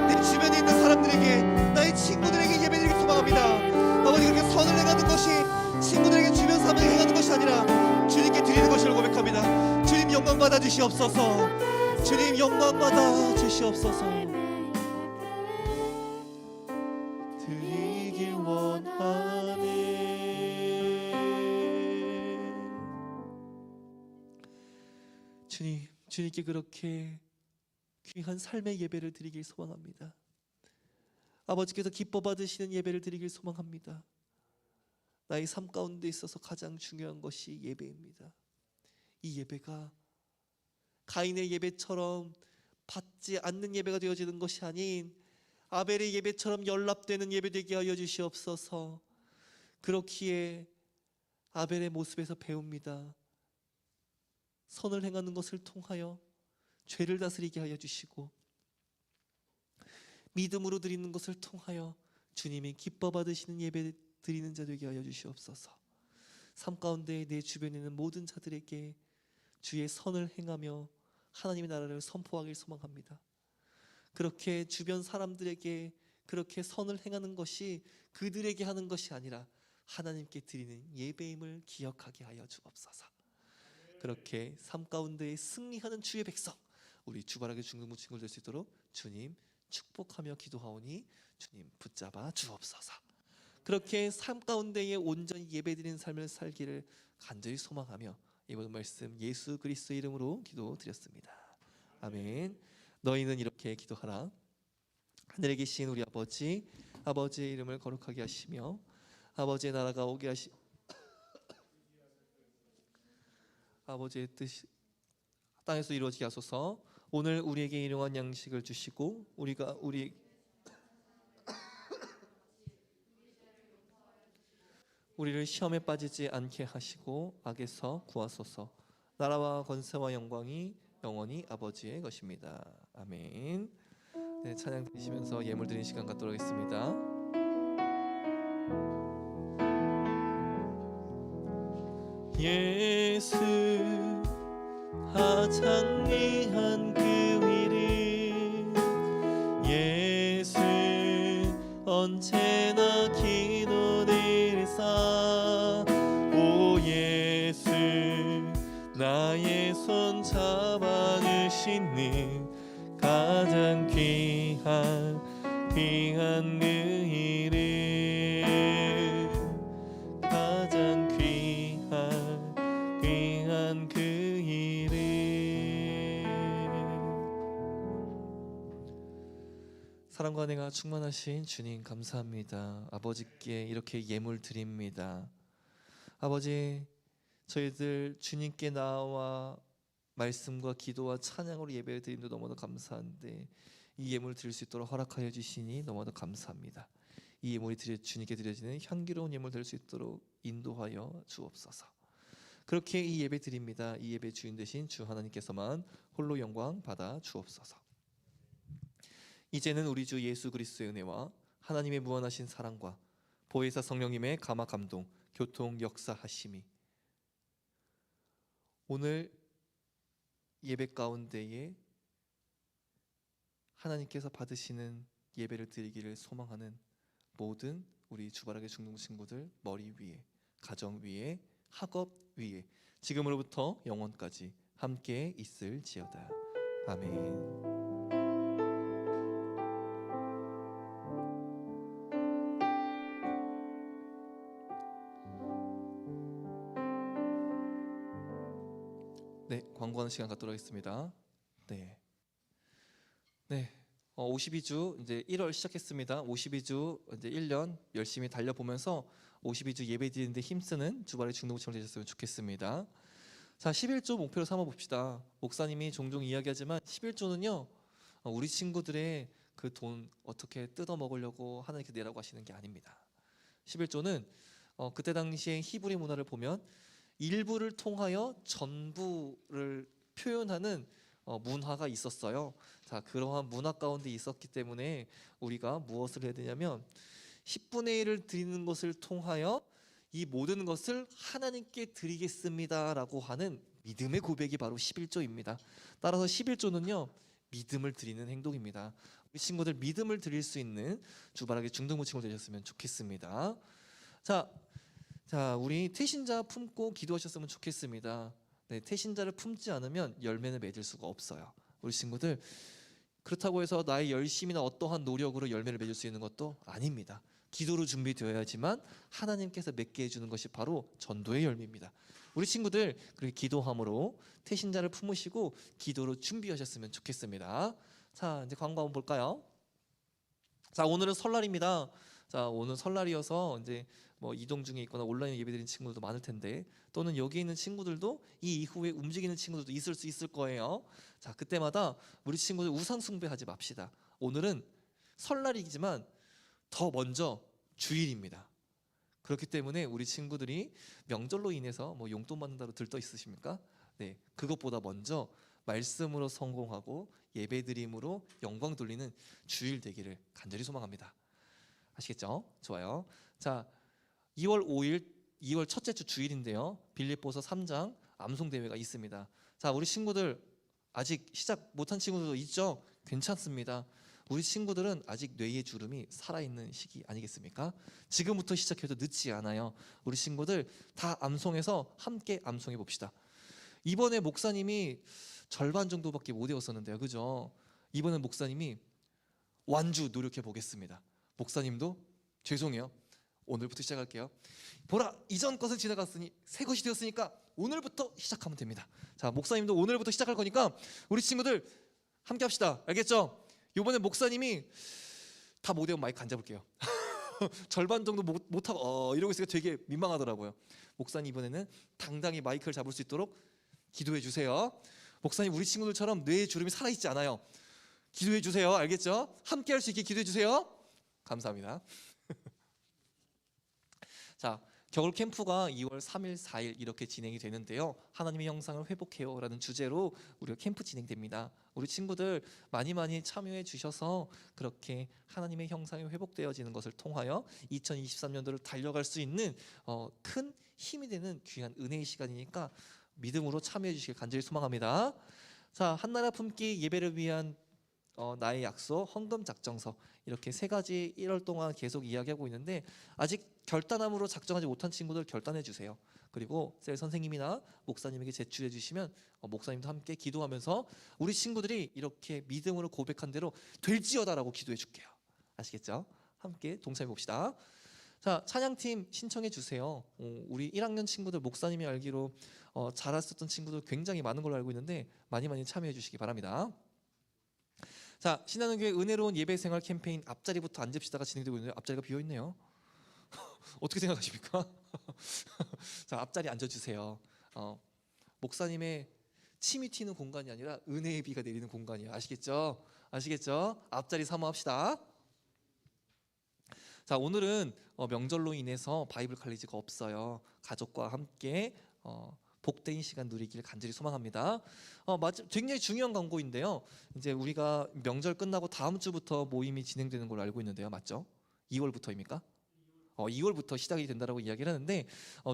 Speaker 2: 내 주변에 있는 사람들에게, 나의 친구들에게 예배드리길 소망합니다. 아버지, 그렇게 선을 행하는 것이 친구들에게 주변 사람에게 행하는 것이 아니라 주님께 드리는 것을 고백합니다. 주님 영광 받아 주시옵소서. 주님 영광 받아 주시옵소서. 드리길 원하네. 주님, 주님께 그렇게 귀한 삶의 예배를 드리길 소망합니다. 아버지께서 기뻐 받으시는 예배를 드리길 소망합니다. 나의 삶 가운데 있어서 가장 중요한 것이 예배입니다. 이 예배가 가인의 예배처럼 받지 않는 예배가 되어지는 것이 아닌 아벨의 예배처럼 연락되는 예배 되게 하여 주시옵소서. 그렇기에 아벨의 모습에서 배웁니다. 선을 행하는 것을 통하여 죄를 다스리게 하여 주시고, 믿음으로 드리는 것을 통하여 주님이 기뻐 받으시는 예배 드리는 자 되게 하여 주시옵소서. 삶 가운데 내 주변에 있는 모든 자들에게 주의 선을 행하며 하나님의 나라를 선포하길 소망합니다. 그렇게 주변 사람들에게 그렇게 선을 행하는 것이 그들에게 하는 것이 아니라 하나님께 드리는 예배임을 기억하게 하여 주옵소서. 그렇게 삶 가운데 승리하는 주의 백성, 우리 주바라기 중등부 친구들 될 수 있도록 주님 축복하며 기도하오니 주님 붙잡아 주옵소서. 그렇게 삶 가운데에 온전히 예배드리는 삶을 살기를 간절히 소망하며 이번 말씀 예수 그리스도의 이름으로 기도드렸습니다. 아멘. 너희는 이렇게 기도하라. 하늘에 계신 우리 아버지, 아버지의 이름을 거룩하게 하시며 아버지의 나라가 오게 하시 아버지의 뜻이 땅에서 이루어지게 하소서. 오늘 우리에게 일용할 양식을 주시고 우리를 시험에 빠지지 않게 하시고 악에서 구하소서. 나라와 권세와 영광이 영원히 아버지의 것입니다. 아멘. 네, 찬양 드리시면서 예물 드리는 시간 갖도록 하겠습니다. 예수 하장리한 그 이름 예수 언제나 기도드리사 오 예수 나의 손 잡아주시는 가장 귀한 그 이름 가장 귀한 그 이름 사랑과 은혜가 충만하신 주님 감사합니다. 아버지께 이렇게 예물 드립니다. 아버지 저희들 주님께 나와 말씀과 기도와 찬양으로 예배를 드림도 너무나 감사한데 이 예물을 드릴 수 있도록 허락하여 주시니 너무나 감사합니다. 이 예물이 주님께 드려지는 향기로운 예물 될 수 있도록 인도하여 주옵소서. 그렇게 이 예배 드립니다. 이 예배 주인 되신 주 하나님께서만 홀로 영광 받아 주옵소서. 이제는 우리 주 예수 그리스도의 은혜와 하나님의 무한하신 사랑과 보혜사 성령님의 감화 감동 교통 역사하심이 오늘 예배 가운데에 하나님께서 받으시는 예배를 드리기를 소망하는 모든 우리 주바라기 중동 친구들 머리 위에, 가정 위에, 학업 위에 지금으로부터 영원까지 함께 있을지어다. 아멘. 네, 광고하는 시간 갖도록 하겠습니다. 네. 52주 이제 1월 시작했습니다. 52주 이제 1년 열심히 달려보면서 52주 예배 드리는데 힘쓰는 주바라기 중동부처럼 되셨으면 좋겠습니다. 자, 11조 목표로 삼아 봅시다. 목사님이 종종 이야기하지만 11조는요 우리 친구들의 그 돈 어떻게 뜯어 먹으려고 하나님께 내라고 하시는 게 아닙니다. 11조는 그때 당시에 히브리 문화를 보면 일부를 통하여 전부를 표현하는 문화가 있었어요. 자, 그러한 문화 가운데 있었기 때문에 우리가 무엇을 해야 되냐면 10분의 1을 드리는 것을 통하여 이 모든 것을 하나님께 드리겠습니다라고 하는 믿음의 고백이 바로 11조입니다. 따라서 11조는요 믿음을 드리는 행동입니다. 우리 친구들 믿음을 드릴 수 있는 주바라기 중등부 친구들 되셨으면 좋겠습니다. 자, 우리 태신자 품고 기도하셨으면 좋겠습니다. 네, 태신자를 품지 않으면 열매는 맺을 수가 없어요. 우리 친구들 그렇다고 해서 나의 열심이나 어떠한 노력으로 열매를 맺을 수 있는 것도 아닙니다. 기도로 준비되어야지만 하나님께서 맺게 해주는 것이 바로 전도의 열매입니다. 우리 친구들 그렇게 기도함으로 태신자를 품으시고 기도로 준비하셨으면 좋겠습니다. 자, 이제 광고 한번 볼까요? 자, 오늘은 설날입니다. 자, 오늘 설날이어서 이제 뭐 이동 중에 있거나 온라인 예배드리는 친구들도 많을 텐데 또는 여기 있는 친구들도 이 이후에 움직이는 친구들도 있을 수 있을 거예요. 자, 그때마다 우리 친구들 우상 숭배하지 맙시다. 오늘은 설날이지만 더 먼저 주일입니다. 그렇기 때문에 우리 친구들이 명절로 인해서 뭐 용돈 받는다로 들떠 있으십니까? 네, 그것보다 먼저 말씀으로 성공하고 예배드림으로 영광 돌리는 주일 되기를 간절히 소망합니다. 아시겠죠? 좋아요. 자, 2월 5일 2월 첫째 주 주일인데요. 빌립보서 3장 암송 대회가 있습니다. 자, 우리 친구들 아직 시작 못한 친구들도 있죠? 괜찮습니다. 우리 친구들은 아직 뇌의 주름이 살아있는 시기 아니겠습니까? 지금부터 시작해도 늦지 않아요. 우리 친구들 다 암송해서 함께 암송해 봅시다. 이번에 목사님이 절반 정도밖에 못 외웠었는데요, 그죠? 이번에 목사님이 완주 노력해 보겠습니다. 목사님도 죄송해요. 오늘부터 시작할게요. 보라, 이전 것은 지나갔으니 새 것이 되었으니까 오늘부터 시작하면 됩니다. 자, 목사님도 오늘부터 시작할 거니까 우리 친구들 함께 합시다. 알겠죠? 이번에 목사님이 다 못 외우면 마이크 안 잡을게요. 절반 정도 못하고 이러고 있으니까 되게 민망하더라고요. 목사님 이번에는 당당히 마이크를 잡을 수 있도록 기도해 주세요. 목사님 우리 친구들처럼 뇌의 주름이 살아있지 않아요. 기도해 주세요. 알겠죠? 함께 할 수 있게 기도해 주세요. 감사합니다. 자, 겨울 캠프가 2월 3일, 4일 이렇게 진행이 되는데요. 하나님의 형상을 회복해요라는 주제로 우리가 캠프 진행됩니다. 우리 친구들 많이 참여해 주셔서 그렇게 하나님의 형상이 회복되어지는 것을 통하여 2023년도를 달려갈 수 있는 큰 힘이 되는 귀한 은혜의 시간이니까 믿음으로 참여해 주시길 간절히 소망합니다. 자, 한나라 품기 예배를 위한 나의 약속, 헌금 작정서 이렇게 세 가지 1월 동안 계속 이야기하고 있는데 아직 결단함으로 작정하지 못한 친구들 결단해 주세요. 그리고 셀 선생님이나 목사님에게 제출해 주시면 목사님도 함께 기도하면서 우리 친구들이 이렇게 믿음으로 고백한 대로 될지어다라고 기도해 줄게요. 아시겠죠? 함께 동참해 봅시다. 자, 찬양팀 신청해 주세요. 우리 1학년 친구들 목사님이 알기로 잘했었던 친구들 굉장히 많은 걸로 알고 있는데 많이 참여해 주시기 바랍니다. 자, 신한은교회 은혜로운 예배생활 캠페인 앞자리부터 앉읍시다가 진행되고 있는데 앞자리가 비어있네요. 어떻게 생각하십니까? 자, 앞자리 앉아주세요. 목사님의 침이 튀는 공간이 아니라 은혜의 비가 내리는 공간이에요. 아시겠죠? 앞자리 사모합시다. 자, 오늘은 명절로 인해서 바이블 칼리지가 없어요. 가족과 함께 복된 시간 누리길 간절히 소망합니다. 굉장히 중요한 광고인데요. 이제 우리가 명절 끝나고 다음 주부터 모임이 진행되는 걸로 알고 있는데요. 맞죠? 2월부터입니까? 2월부터 시작이 된다라고 이야기를 하는데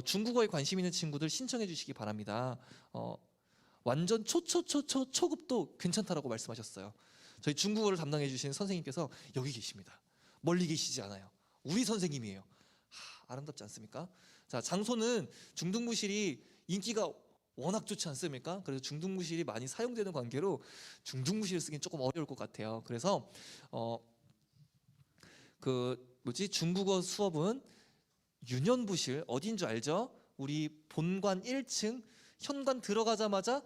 Speaker 2: 중국어에 관심 있는 친구들 신청해 주시기 바랍니다. 완전 초급도 괜찮다라고 말씀하셨어요. 저희 중국어를 담당해 주신 선생님께서 여기 계십니다. 멀리 계시지 않아요. 우리 선생님이에요. 아름답지 않습니까? 자, 장소는 중등부실이 인기가 워낙 좋지 않습니까? 그래서 중등부실이 많이 사용되는 관계로 중등부실을 쓰긴 조금 어려울 것 같아요. 그래서 중국어 수업은 유년부실 어딘 줄 알죠? 우리 본관 1층 현관 들어가자마자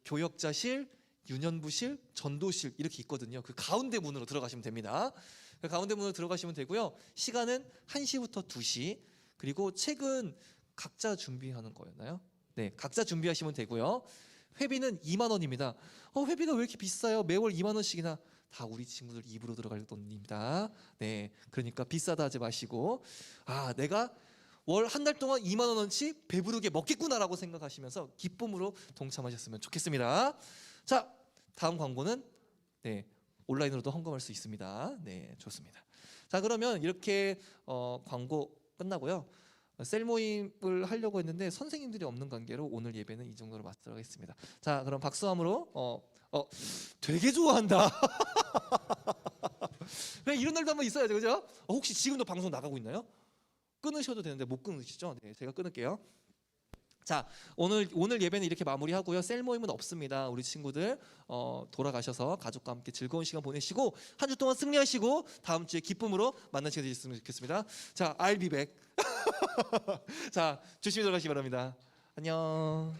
Speaker 2: 교역자실, 유년부실, 전도실 이렇게 있거든요. 그 가운데 문으로 들어가시면 됩니다. 그 가운데 문으로 들어가시면 되고요. 시간은 1시부터 2시. 그리고 책은 각자 준비하는 거였나요? 네, 각자 준비하시면 되고요. 회비는 2만 원입니다. 회비가 왜 이렇게 비싸요? 매월 2만 원씩이나. 다 우리 친구들 입으로 들어갈 돈입니다. 네, 그러니까 비싸다 하지 마시고 내가 월 한 달 동안 2만 원어치 배부르게 먹겠구나라고 생각하시면서 기쁨으로 동참하셨으면 좋겠습니다. 자, 다음 광고는 온라인으로도 헌금할 수 있습니다. 네, 좋습니다. 자, 그러면 이렇게 광고 끝나고요. 셀 모임을 하려고 했는데 선생님들이 없는 관계로 오늘 예배는 이 정도로 마치도록 하겠습니다. 자, 그럼 박수함으로 되게 좋아한다. 그냥 이런 날도 한번 있어야죠, 그죠? 혹시 지금도 방송 나가고 있나요? 끊으셔도 되는데 못 끊으시죠? 네, 제가 끊을게요. 자, 오늘 예배는 이렇게 마무리하고요. 셀 모임은 없습니다. 우리 친구들 돌아가셔서 가족과 함께 즐거운 시간 보내시고 한 주 동안 승리하시고 다음 주에 기쁨으로 만나시게 되셨으면 좋겠습니다. 자, I'll be back. 자, 조심히 돌아가시기 바랍니다. 안녕.